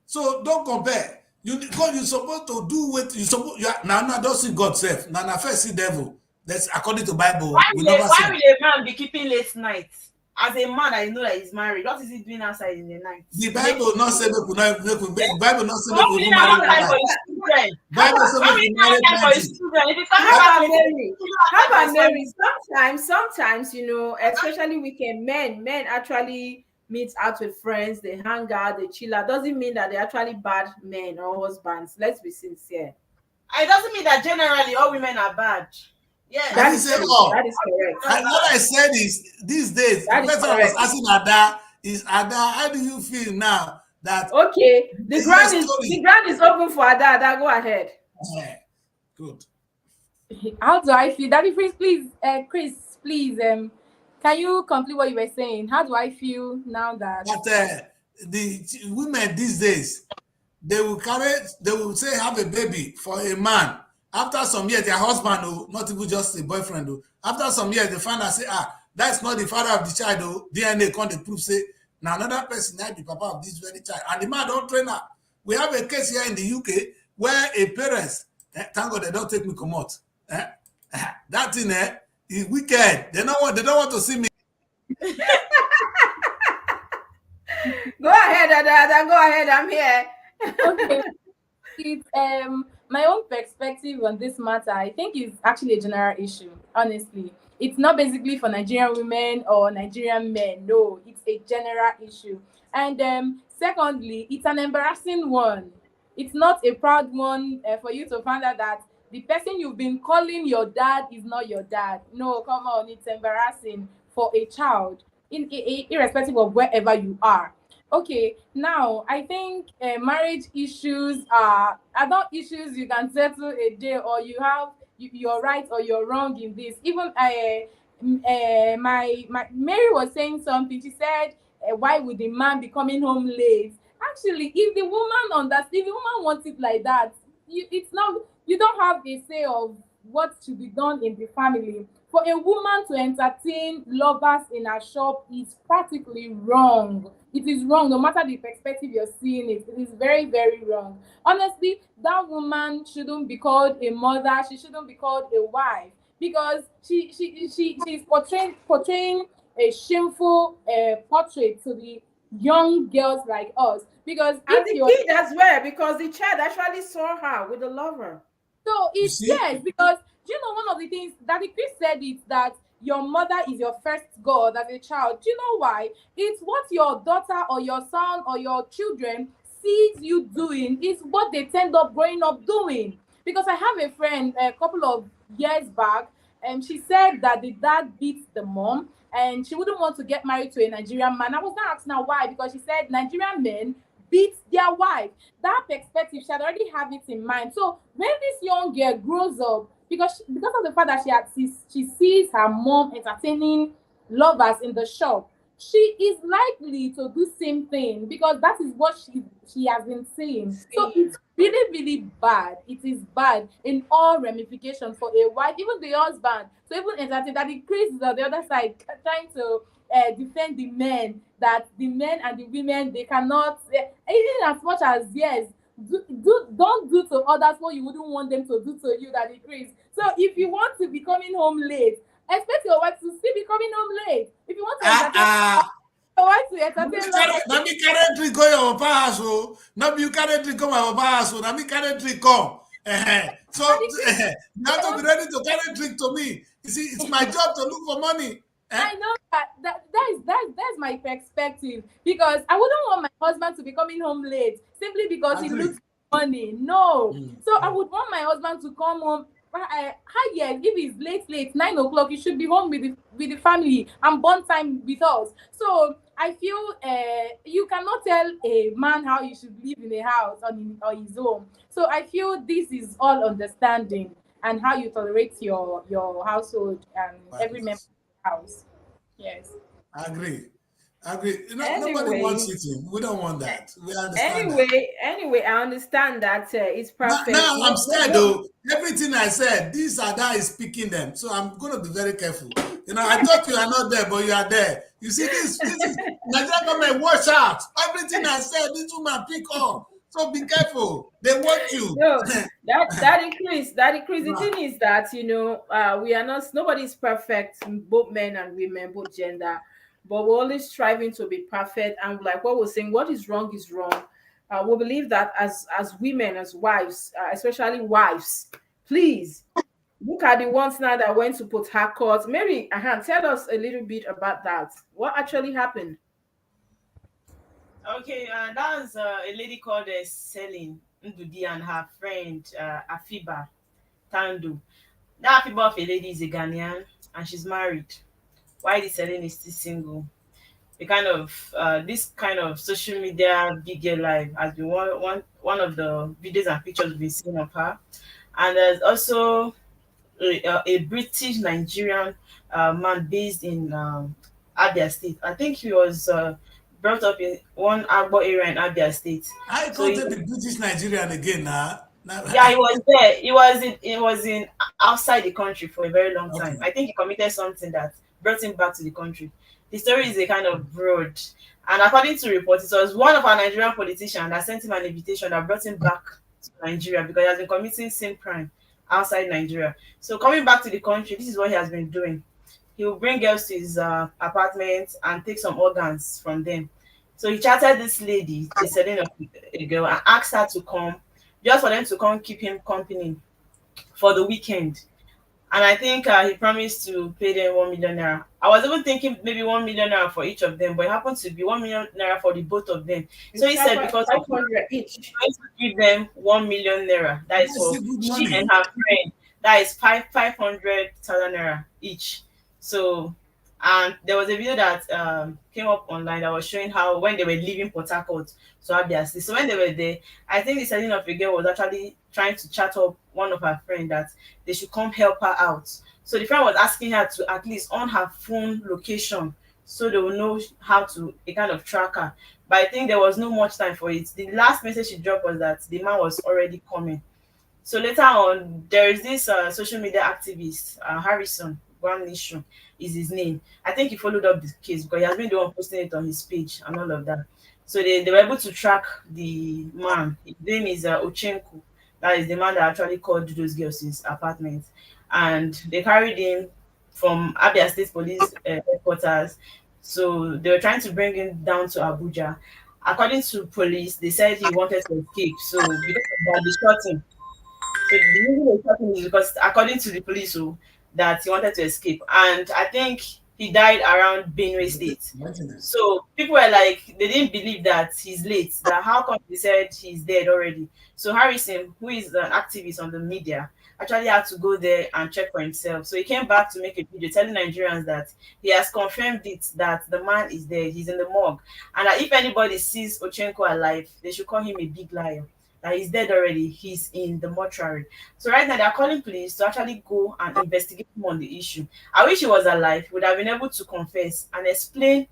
So don't compare. God, you're supposed to do what you supposed. Now, don't see God self. Now, first see devil. That's according to Bible. Why will a man be keeping late nights? As a man, I know that he's married. What is he doing outside in the night? The Bible not say make we Bible not say Why make will we he marry not have time for night. his children? Bible say Why make will we he not marry have time for his 90. children? If he How can't about Mary? Sometimes, especially weekend men actually meet out with friends, they hang out, they chill out. Doesn't mean that they're actually bad men or husbands. Let's be sincere. It doesn't mean that generally all women are bad. Yes. That is correct. What I said is these days, the person I was asking Ada is Ada, how do you feel now that okay? The ground is open for Ada. Go ahead. Good. How do I feel? Daddy, please, Chris, please, can you complete what you were saying? How do I feel now that the women these days, they will say have a baby for a man. After some years, their husband, not even just a boyfriend, after some years, they find out say, that's not the father of the child. DNA come to prove say, now another person might be papa of this very child, and the man don't train her. We have a case here in the UK where a parents, thank God they don't take me come out. That thing is wicked. They don't want to see me. Go ahead, Ada. Go ahead. I'm here. Okay. It's my own perspective on this matter. I think it's actually a general issue. Honestly, it's not basically for Nigerian women or Nigerian men. No, it's a general issue. And secondly, it's an embarrassing one. It's not a proud one for you to find out that the person you've been calling your dad is not your dad. No, come on, it's embarrassing for a child, irrespective of wherever you are. Okay, now I think marriage issues are not issues you can settle a day, or you're right or you're wrong in this. Even my Mary was saying something. She said, "Why would the man be coming home late?" Actually, if the woman understands, if the woman wants it like that, it's not. You don't have a say of what should be done in the family. For a woman to entertain lovers in her shop is practically wrong. It is wrong, no matter the perspective you're seeing it. It is very, very wrong. Honestly, that woman shouldn't be called a mother. She shouldn't be called a wife, because she's portraying a shameful portrait to the young girls like us. Because and the kid as well, because the child actually saw her with a lover. So it's yes, because one of the things that Chris said is that your mother is your first God as a child. Do you know why? It's what your daughter or your son or your children sees you doing is what they tend up growing up doing. Because I have a friend a couple of years back, and she said that the dad beats the mom, and she wouldn't want to get married to a Nigerian man. I was not asking her why, because she said Nigerian men beat their wife. That perspective, she had already have it in mind. So when this young girl grows up, because of the fact that she sees her mom entertaining lovers in the shop, she is likely to do same thing because that is what she has been saying. So it's really, really bad. It is bad in all ramifications for a wife, even the husband. So even entertain that, the Chris is on the other side trying to defend the men, that the men and the women, they cannot, even as much as, yes, don't do to others what you wouldn't want them to do to you, that increase. So if you want to be coming home late, expect your wife to still be coming home late. If you want to entertain your wife to entertain, na me carry drink go your papa house o. No be you carry drink come my papa house o. Na me carry drink come. So you have to be ready to carry drink to me. You see, it's my job to look for money. I know that's my perspective, because I wouldn't want my husband to be coming home late simply because he looks for money. No. So I would want my husband to come home. Yes, if it's late, 9 o'clock, you should be home with the family and bond time with us. So I feel you cannot tell a man how you should live in a house or his home. So I feel this is all understanding and how you tolerate your household and every member of the house. Yes. I agree. Nobody wants cheating. We don't want that. We understand Anyway, I understand that it's perfect. Now I'm scared though. Everything I said, this and that is speaking them. So I'm going to be very careful. I thought you are not there, but you are there. You see, this is Nigerian government, watch out. Everything I said, this woman pick up. So be careful. They want you. No, that increase. The thing is that we are not. Nobody is perfect, both men and women, both gender. But we're always striving to be perfect. And like what we're saying, what is wrong is wrong. We believe that as women, as wives, especially wives, please look at the ones now that went to put haircuts. Mary, tell us a little bit about that. What actually happened? Okay, that was a lady called Selin Ndudi and her friend Afiba Tandu. That Afiba of a lady is a Ghanaian and she's married. Why the Selin is still single? The kind of this kind of social media big girl life has been one of the videos and pictures we've been seeing of her. And there's also a British Nigerian man based in Abia State. I think he was brought up in one Agbo area in Abia State. I counted the British Nigerian again now. Yeah, he was there. He was in outside the country for a very long time. I think he committed something that brought him back to the country. The story is a kind of broad, and according to reports, it was one of our Nigerian politicians that sent him an invitation that brought him back to Nigeria because he has been committing same crime outside Nigeria. So coming back to the country, this is what he has been doing. He will bring girls to his apartment and take some organs from them. So he chatted this lady, the selling of a girl, and asked her to come, just for them to come keep him company for the weekend. And I think he promised to pay them 1 million naira. I was even thinking maybe 1 million naira for each of them, but it happened to be 1 million naira for the both of them. So he said because 500 each, he's going to give them 1 million naira. That is for she and her friend. That is 500,000 naira each. So, and there was a video that came up online that was showing how when they were leaving Port Harcourt to Abia State. So when they were there, I think the selling of a girl was actually trying to chat up one of her friends that they should come help her out. So the friend was asking her to at least on her phone location so they will know how to a kind of track her. But I think there was no much time for it. The last message she dropped was that the man was already coming. So later on, there is this social media activist, Harrison Nation is his name. I think he followed up the case because he has been the one posting it on his page and all of that. So they were able to track the man. His name is Ochenko. That is the man that actually called those girls his apartment. And they carried him from Abia State Police headquarters. So they were trying to bring him down to Abuja. According to police, they said he wanted to escape. So because of that, they shot him. So the reason they shot him is because, according to the police, that he wanted to escape. And I think he died around Benue State. So people were like, they didn't believe that he's late. That how come they said he's dead already? So Harrison, who is an activist on the media, actually had to go there and check for himself. So he came back to make a video telling Nigerians that he has confirmed it, that the man is dead, he's in the morgue, and that if anybody sees Ochenko alive, they should call him a big liar. That he's dead already, he's in the mortuary. So right now they're calling police to actually go and investigate him on the issue. I wish he was alive, he would have been able to confess and explain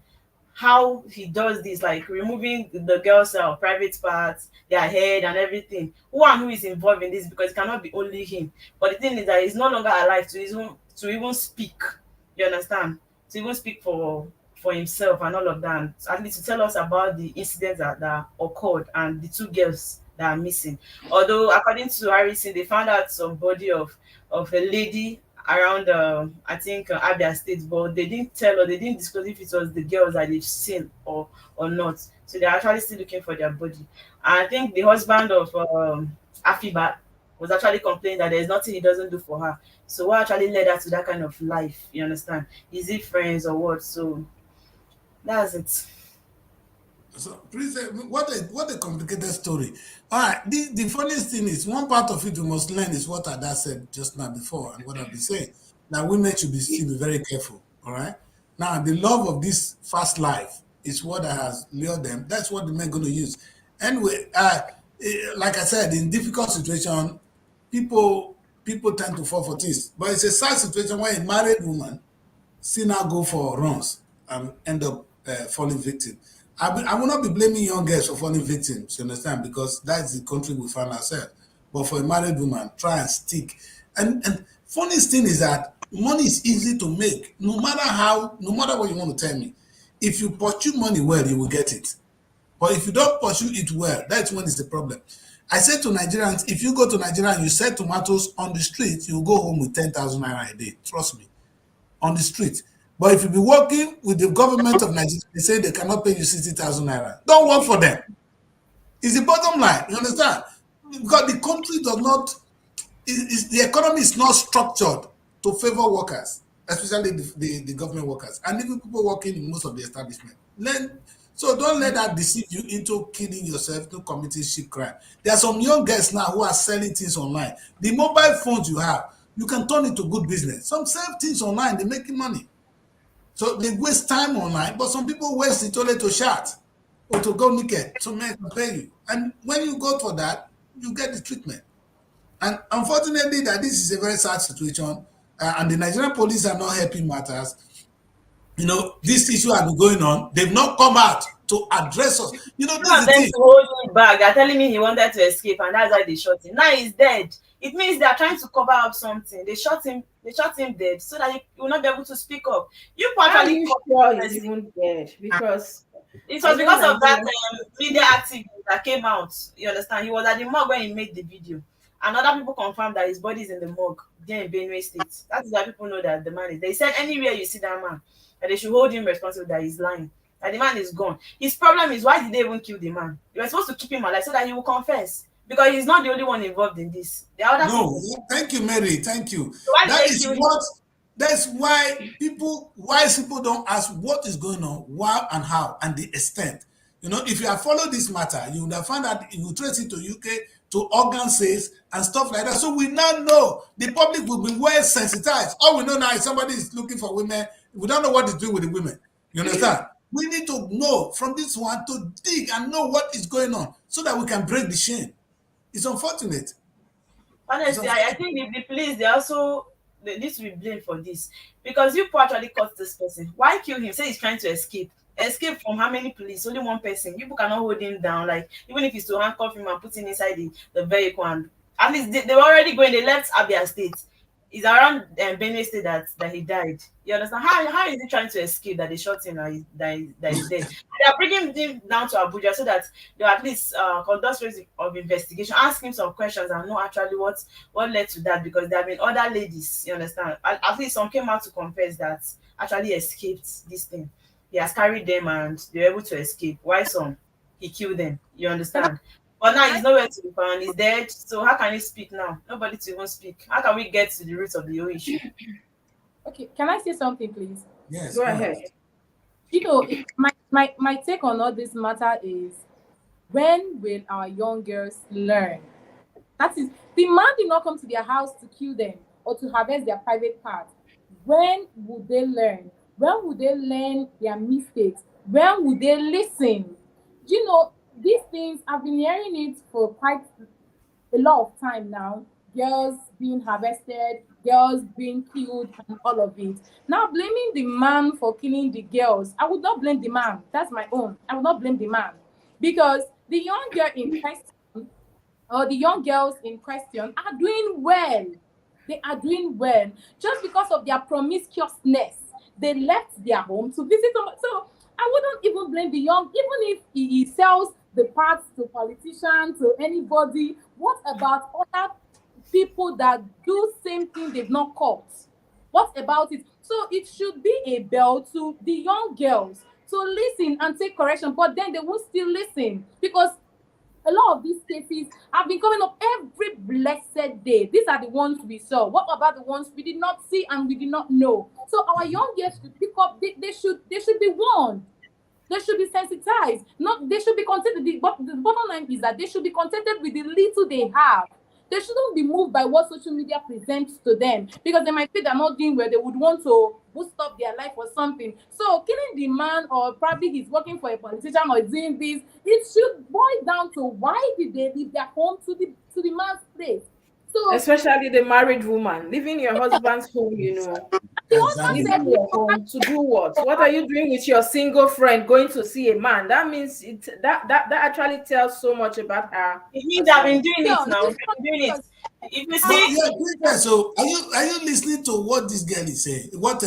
how he does this, like removing the girls' private parts, their head, and everything. Who is involved in this? Because it cannot be only him. But the thing is that he's no longer alive to even speak. You understand? To even speak for himself and all of that. At least to tell us about the incidents that occurred and the two girls that are missing. Although according to Harrison, they found out some body of a lady around I think Abia State, but they didn't tell or they didn't disclose if it was the girls that they've seen or not. So they're actually still looking for their body. And I think the husband of Afiba was actually complaining that there's nothing he doesn't do for her. So what actually led her to that kind of life? You understand? Is it friends or what? So that's it. So, please, what a complicated story. All right, the funniest thing is, one part of it we must learn is what Ada said just now before, and what I've been saying. Now, women should still be very careful. All right. Now, the love of this fast life is what has lured them. That's what the men going to use. Anyway, like I said, in difficult situation, people tend to fall for this. But it's a sad situation where a married woman see now go for runs and end up falling victim. I will not be blaming young girls for falling victims, you understand, because that's the country we find ourselves. But for a married woman, try and stick. And funniest thing is that money is easy to make, no matter what you want to tell me. If you pursue money well, you will get it. But if you don't pursue it well, that's when it's the problem. I say to Nigerians, if you go to Nigeria and you sell tomatoes on the street, you will go home with 10,000 naira a day. Trust me, on the street. But if you be working with the government of Nigeria, they say they cannot pay you 60,000 naira. Don't work for them. It's the bottom line. You understand? Because the country does not, the economy is not structured to favor workers, especially the government workers, and even people working in most of the establishment. So don't let that deceive you into killing yourself, to committing shit crime. There are some young girls now who are selling things online. The mobile phones you have, you can turn it to good business. Some sell things online, they're making money. So they waste time online, but some people waste it only to chat or to go naked so men can pay you. And when you go for that, you get the treatment. And unfortunately, that this is a very sad situation, and the Nigerian police are not helping matters. You know, this issue has been going on. They've not come out to address us. You know, this is the thing. To hold him back. They're telling me he wanted to escape, and that's why they shot him. Now he's dead. It means they are trying to cover up something. They shot him dead so that he will not be able to speak up. You actually sure he's even dead? Because it was because of that media activist that came out. You understand? He was at the morgue when he made the video. And other people confirmed that his body is in the morgue there in Benue State. That is why people know that the man is. They said anywhere you see that man, that they should hold him responsible that he's lying. That the man is gone. His problem is, why did they even kill the man? They were supposed to keep him alive so that he will confess. Because he's not the only one involved in this. There are other people. Thank you, Mary. Thank you. So That's why wise people don't ask what is going on, why and how, and the extent. You know, if you have followed this matter, you would have found that you trace it to UK, to organ sales and stuff like that. So we now know the public will be well sensitized. All we know now is somebody is looking for women. We don't know what to do with the women. You understand? We need to know from this one to dig and know what is going on so that we can break the chain. It's unfortunate. Honestly, I think the police, they need to be blamed for this. Because you actually caught this person. Why kill him? Say he's trying to escape. Escape from how many police? Only one person. You cannot hold him down. Like, even if it's to handcuff him and put him inside the vehicle. And at least they were already going. They left Abia State. It's around Benue State that he died. You understand? How is he trying to escape that they shot him that he's dead? They are bringing him down to Abuja so that they at least conduct series of investigation, ask him some questions and know actually what led to that, because there have been other ladies, you understand? At least some came out to confess that actually escaped this thing. He has carried them and they were able to escape. Why some? He killed them. You understand? But now he's nowhere to be found. He's dead. So how can he speak now? Nobody to even speak. How can we get to the roots of the whole issue? Okay, can I say something, please? Yes, Go ahead. You know, my take on all this matter is, when will our young girls learn? That is, the man did not come to their house to kill them or to harvest their private parts. When would they learn? When would they learn their mistakes? When would they listen? You know, these things, I've been hearing it for quite a lot of time now. Girls being harvested, girls being killed, and all of it. Now, blaming the man for killing the girls, I would not blame the man. That's my own. I would not blame the man, because the young girl in question, or the young girls in question, are doing well. They are doing well. Just because of their promiscuousness, they left their home to visit someone. So I wouldn't even blame the young, even if he sells the parts to politicians, to anybody. What about other people that do same thing they've not caught? What about it? So it should be a bell to the young girls to listen and take correction, but then they won't still listen, because a lot of these cases have been coming up every blessed day. These are the ones we saw. What about the ones we did not see and we did not know? So our young girls should pick up. They should be warned. They should be sensitized. Not they should be contented. The bottom line is that they should be contented with the little they have. They shouldn't be moved by what social media presents to them, because they might feel they're not doing where they would want to boost up their life or something. So killing the man, or probably he's working for a politician or doing this, it should boil down to, why did they leave their home to the man's place? So Especially the married woman, leaving your husband's home, the husband exactly. said, leaving your home to do what? What are you doing with your single friend going to see a man? That means that actually tells so much about her. It means I've been doing yeah, it now. I've been doing it. If you But see, yeah, Princess, so are you listening to what this girl is saying? What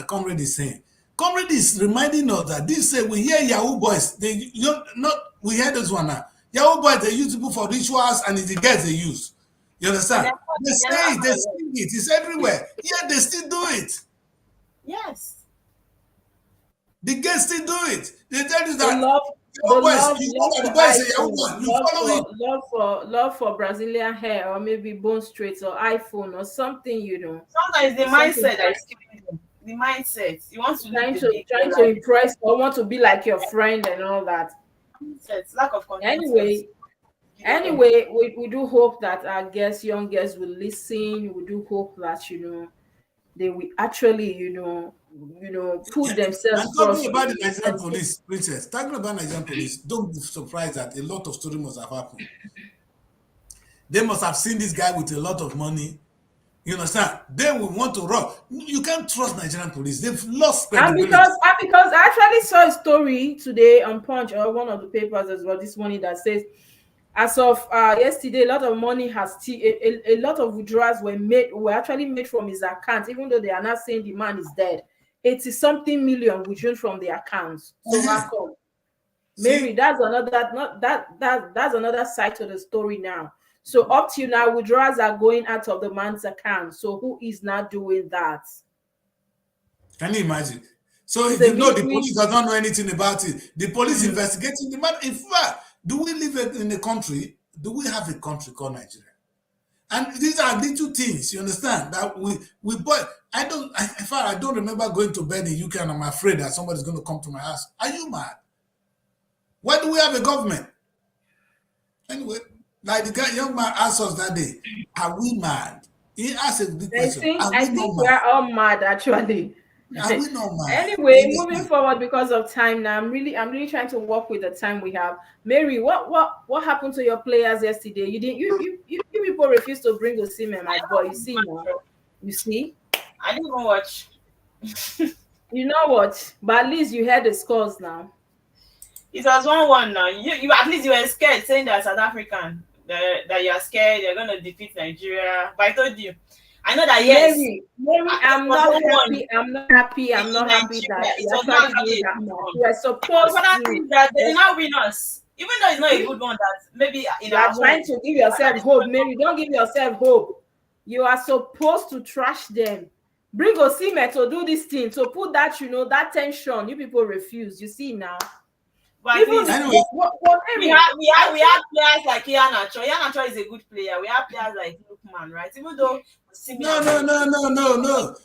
Comrade is saying? Comrade is reminding us that this say we hear Yahoo boys. We hear this one now. Yahoo boys, they use people for rituals, and it's the girls they use. You understand? They say it, they sing it, it's everywhere. Yeah, they still do it. yes. The girls still do it. They tell you The that love, Yahoo boys, love you know that the for boys say Yahoo iPhone, boy, you follow it. love for Brazilian hair, or maybe bone straights, or iPhone, or something, Sometimes the something mindset that is killing them. The mindset. You want to trying live the big to life. impress, or want to be like your friend and all that. Mindset, lack of confidence. Anyway, we do hope that our young girls will listen. We do hope that they will actually put themselves And talking first. about the Nigerian police, Princess, talking about Nigerian police, don't be surprised that a lot of stories must have happened. They must have seen this guy with a lot of money. You understand? They will want to run. You can't trust Nigerian police. They've lost And credibility. because I actually saw a story today on Punch, or one of the papers as well this morning, that says, as of yesterday, a lot of money a lot of withdrawals were actually made from his account, even though they are not saying the man is dead. 80-something million withdrawn from the accounts. So how come? Mary, that's another side to the story now. So up to now, withdrawals are going out of the man's account. So who is not doing that? Can you imagine? So It's if a you know the big police does not know anything about it, the police investigating the man. In fact, do we live in a country? Do we have a country called Nigeria? And these are little things, you understand, that we bought. In fact, I don't remember going to bed in UK and I'm afraid that somebody's going to come to my house. Are you mad? Why do we have a government? Anyway, like the young man asked us that day, are we mad? He asked a big question. I think we're all mad, actually. Are we not mad? Anyway, moving forward, because of time now, I'm really trying to work with the time we have. Mary, what happened to your players yesterday? You people refused to bring Osimhen, my boy. You see now. You see? I didn't even watch. You know what? But at least you heard the scores now. It was 1-1 now. You at least you were scared, saying that South African, that you are scared you're going to defeat Nigeria. But I told you, I know that yes. Mary, I'm not happy. I'm not happy that you are doing that much. You are supposed to. That they did not win us, even though it's not a good one. That maybe you are trying to give yourself hope, Mary. Don't give yourself hope. You are supposed to trash them. Bring Osimhen to do this thing, to put that that tension. You people refuse. You see now. But anyway, we have players like Iheanacho. Iheanacho is a good player. We have players like Lookman, right? Even though no.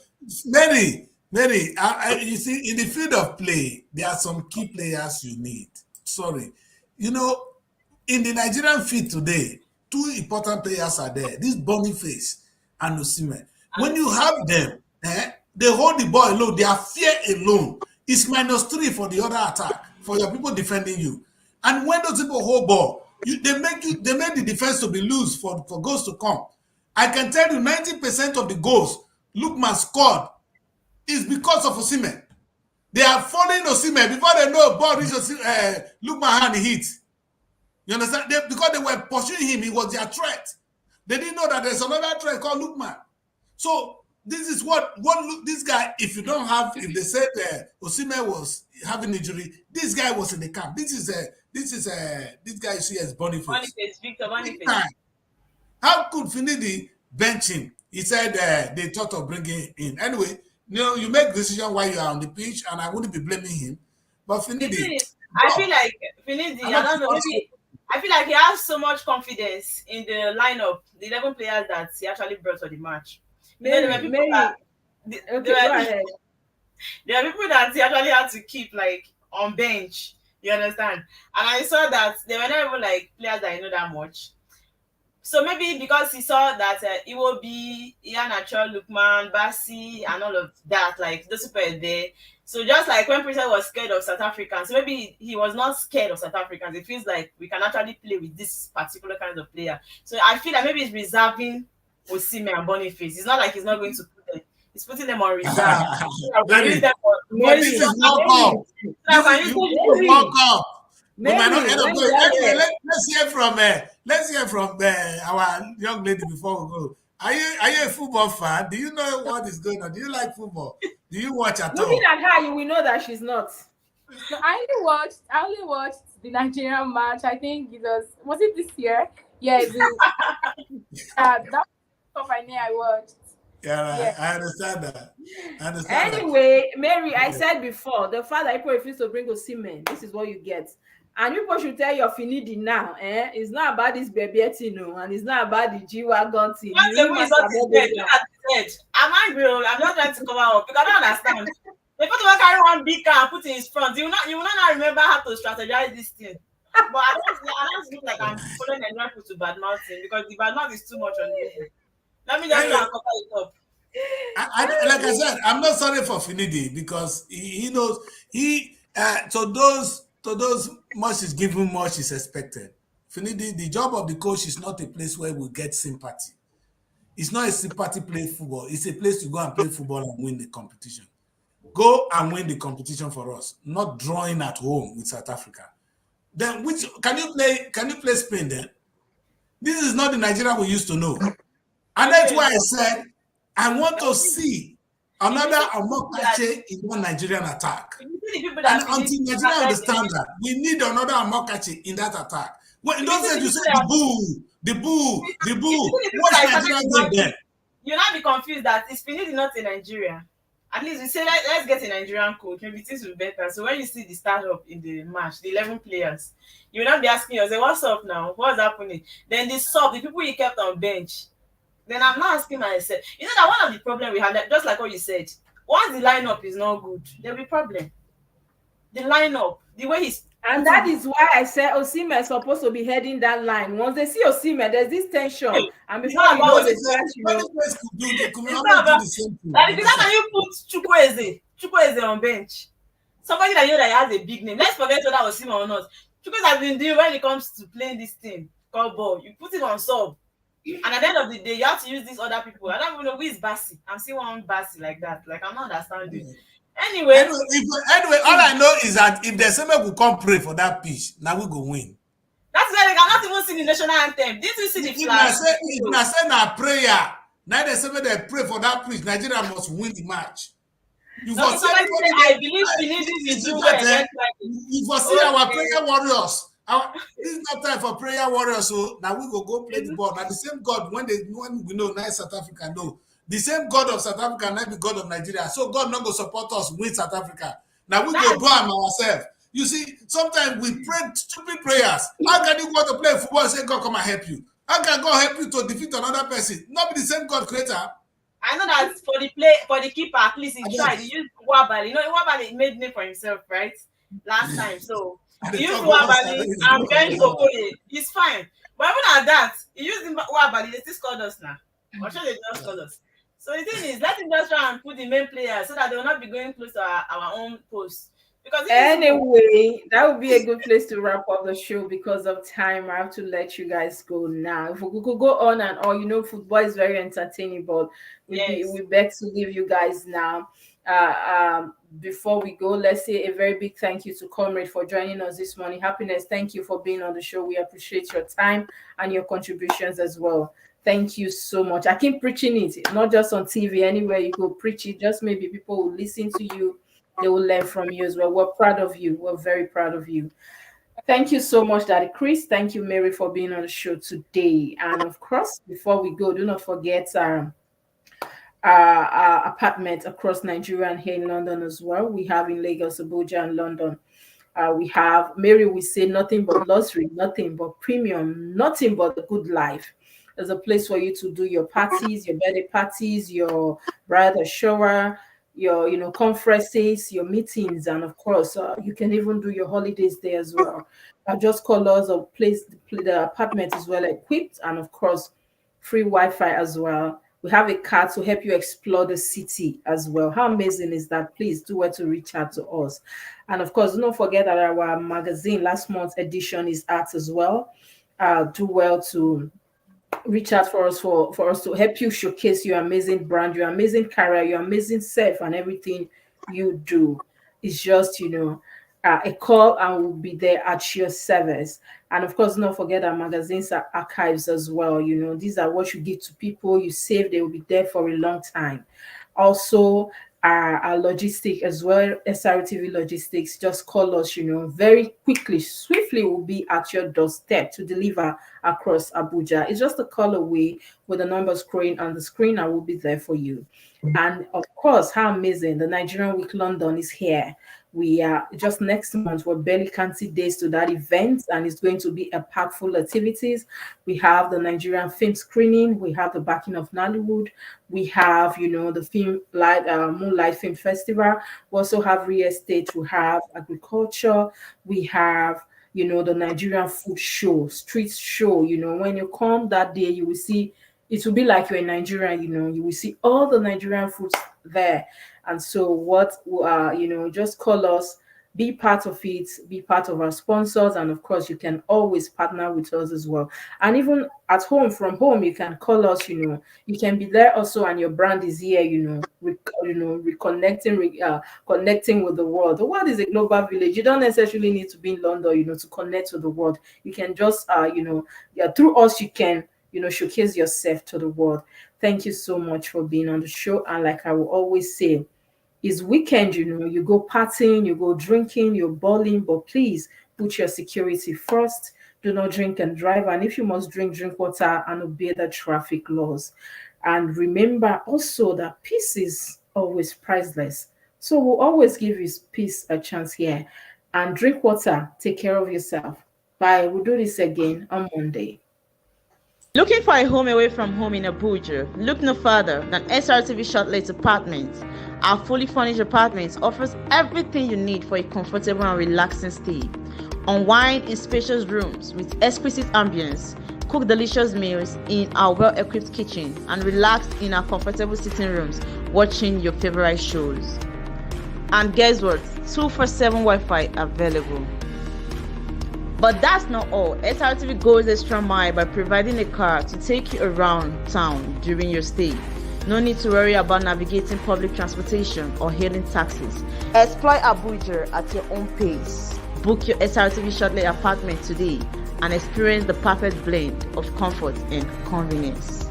Mary, you see, in the field of play, there are some key players you need. Sorry. You know, in the Nigerian field today, two important players are there. This Boniface and Osimhen. When you have them, they hold the ball alone. Their fear alone is -3 for the other attack, for your people defending you. And when those people hold ball, they make the defense to be loose for goals to come. I can tell you 90% of the goals Lookman scored is because of Osimhen. They are following Osimhen before they know ball reach Lookman hand hit. You understand? Because they were pursuing him, he was their threat. They didn't know that there's another threat called Lookman. So this is what this guy, if you don't have, if they said Osimhen was having injury, this guy was in the camp. This guy you see as Boniface. Victor Boniface. How could Finidi bench him? He said they thought of bringing him in. Anyway, you make decision while you are on the pitch, and I wouldn't be blaming him. But Finidi, I feel like Finidi, I don't know, maybe I feel like he has so much confidence in the lineup, the 11 players that he actually brought for the match. There were people that he actually had to keep like on bench. You understand? And I saw that they were not even like players that I know that much. So maybe because he saw that Iwobi, Iheanacho, Lookman, Bassi, and all of that, like those people are there. So just like when Princess was scared of South Africans, so maybe he was not scared of South Africans. It feels like we can actually play with this particular kind of player. So I feel like maybe he's reserving Osimhen and Boniface. It's not like he's not going to put them. He's putting them on reserve. But this is World Cup. This is World Cup. We might not end up going. Anyway, let's hear from our young lady before we go. Are you a football fan? Do you know what is going on? Do you like football? Do you watch at all? Looking at her, you will know that she's not. No, I only watched the Nigerian match. I think it was it this year? Yeah, that stuff I watched. Yeah, I understand that. Anyway, Mary, I said before, the fact that people refuse to bring Osimhen, this is what you get. And people should tell your Finidi now, it's not about this baby, and it's not about the G-Wagon thing. I'm angry. I'm not trying to cover up because I don't understand. They put to carry one big car and put in his front. You will not remember how to strategize this thing. But I don't feel like I'm following the example to badmouthing because the badmouth is too much on me. Let me just try and cover it up. Like I said, I'm not sorry for Finidi because he knows to those much is given, much is expected. Finidi, the job of the coach is not a place where we get sympathy. It's not a sympathy play football. It's a place to go and play football and win the competition. Go and win the competition for us, not drawing at home with South Africa. Then which can you play Spain then? This is not the Nigeria we used to know. And that's why I said I want to see another Amokachi in one Nigerian attack. And until Nigeria understand that, we need another Amokachi in that attack. When don't say you say the boo. What's Nigeria doing then? You'll not be confused that it's Finidi not in Nigeria. At least we say let's get a Nigerian coach. Maybe things will be better. So when you see the startup in the match, the 11 players, you will not be asking yourself, what's up now? What's happening? Then the people you kept on bench. Then I'm not asking myself. You know that one of the problems we have, just like what you said, once the lineup is not good, there'll be problem. The lineup, the way he's. And that is why I said Osimhen is supposed to be heading that line. Once they see Osimhen, there's this tension. And before you know the clash, can you put Chukwueze on bench? Somebody that you know that has a big name. Let's forget whether Osimhen or not. Chukwueze has been doing when it comes to playing this thing called ball. You put it on sub. And at the end of the day, you have to use these other people. I don't even know who is Bassi. I'm seeing one Bassi like that. Like, I'm not understanding. Anyway, all I know is that if the Seme will come pray for that pitch, now we go win. That's why they cannot even sing the national anthem. Did you see the flag? If I say na prayer, now the Seme they pray for that pitch, Nigeria must win the match. I believe Finidi is doing well. You for see our prayer warriors. This is not time for prayer warriors, so now we go play the ball. Now the same God when we know nice South Africa know the same God of South Africa not be God of Nigeria. So God not go support us with South Africa. Now we go blame ourselves. You see, sometimes we pray stupid prayers. How can you go to play football and say God come and help you? How can God help you to defeat another person? Not be the same God creator. I know that for the keeper, at least he tried. He used Wabali. You know, Wabali made name for himself, right? Last time. So he used Wabali and Ben Okoye. It's fine. But even at that, he used Wabali, they still scored us now. I'm sure they did not score us. So the thing is, let him just try and put the main player so that they will not be going close to our own post. Because anyway, that would be a good place to wrap up the show because of time. I have to let you guys go now. If we could go on and on, you know, football is very entertaining, but we beg to leave you guys now. Before we go, let's say a very big thank you to Comrade for joining us this morning. Happiness, thank you for being on the show. We appreciate your time and your contributions as well. Thank you so much. I keep preaching it, not just on TV, anywhere you go, preach it. Just maybe people will listen to you. They will learn from you as well. We're proud of you. We're very proud of you. Thank you so much, Daddy Chris. Thank you, Mary, for being on the show today. And of course, before we go, do not forget our apartment across Nigeria and here in London as well. We have in Lagos, Abuja, and London. We have Mary. We say nothing but luxury, nothing but premium, nothing but the good life. There's a place for you to do your parties, your birthday parties, your bridal shower, your conferences, your meetings, and of course you can even do your holidays there as well. Just call us or place the apartment is well equipped, and of course free Wi-Fi as well. We have a card to help you explore the city as well. How amazing is that? Please do well to reach out to us. And of course, don't forget that our magazine last month's edition is out as well. Do well to reach out for us to help you showcase your amazing brand, your amazing career, your amazing self, and everything you do. It's just a call, and we'll be there at your service. And of course, don't forget our magazines are archives as well. These are what you give to people, you save, they will be there for a long time. Also, our logistic as well, SRTV logistics, just call us, very quickly, swiftly will be at your doorstep to deliver across Abuja. It's just a call away with the numbers scrolling on the screen. I will be there for you. And of course, how amazing, the Nigerian Week London is here. We are just next month, we're barely counting days to that event, and it's going to be a packed full activities. We have the Nigerian film screening, we have the backing of Nollywood, we have the film Moonlight Film Festival, we also have real estate, we have agriculture, we have the Nigerian food show, street show. When you come that day, you will see, it will be like you're in Nigeria. You will see all the Nigerian foods there. And so just call us, be part of it, be part of our sponsors, and of course you can always partner with us as well. And even at home, from home, you can call us. You can be there also, and your brand is here. Reconnecting, connecting with the world. The world is a global village. You don't necessarily need to be in London, to connect with the world. You can just, through us, you can, showcase yourself to the world. Thank you so much for being on the show. And like I will always say, it's weekend, you go partying, you go drinking, you're balling, but please put your security first. Do not drink and drive. And if you must drink water and obey the traffic laws. And remember also that peace is always priceless. So we'll always give you peace a chance here. And drink water. Take care of yourself. Bye. We'll do this again on Monday. Looking for a home away from home in Abuja? Look no further than SRTV Shortlet Apartments. Our fully furnished apartments offers everything you need for a comfortable and relaxing stay. Unwind in spacious rooms with exquisite ambience. Cook delicious meals in our well-equipped kitchen and relax in our comfortable sitting rooms watching your favorite shows. And guess what? 247 Wi-Fi available. But that's not all. SRTV goes extra mile by providing a car to take you around town during your stay. No need to worry about navigating public transportation or hailing taxis. Explore Abuja at your own pace. Book your SRTV Shortlet apartment today and experience the perfect blend of comfort and convenience.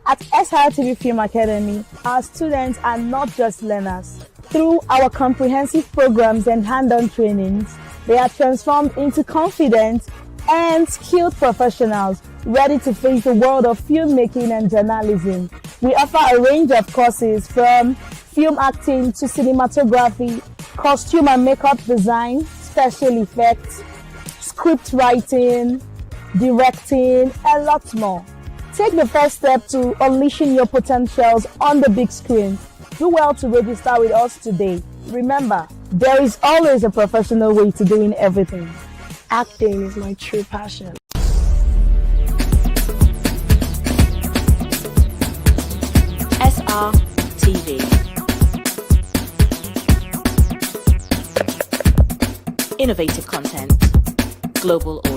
At SRTV Film Academy, our students are not just learners. Through our comprehensive programs and hand-on trainings, they are transformed into confident and skilled professionals ready to face the world of filmmaking and journalism. We offer a range of courses from film acting to cinematography, costume and makeup design, special effects, script writing, directing, and lots more. Take the first step to unleashing your potentials on the big screen. Do well to register with us today. Remember, there is always a professional way to doing everything. Acting is my true passion. SRTV. Innovative content, global audience.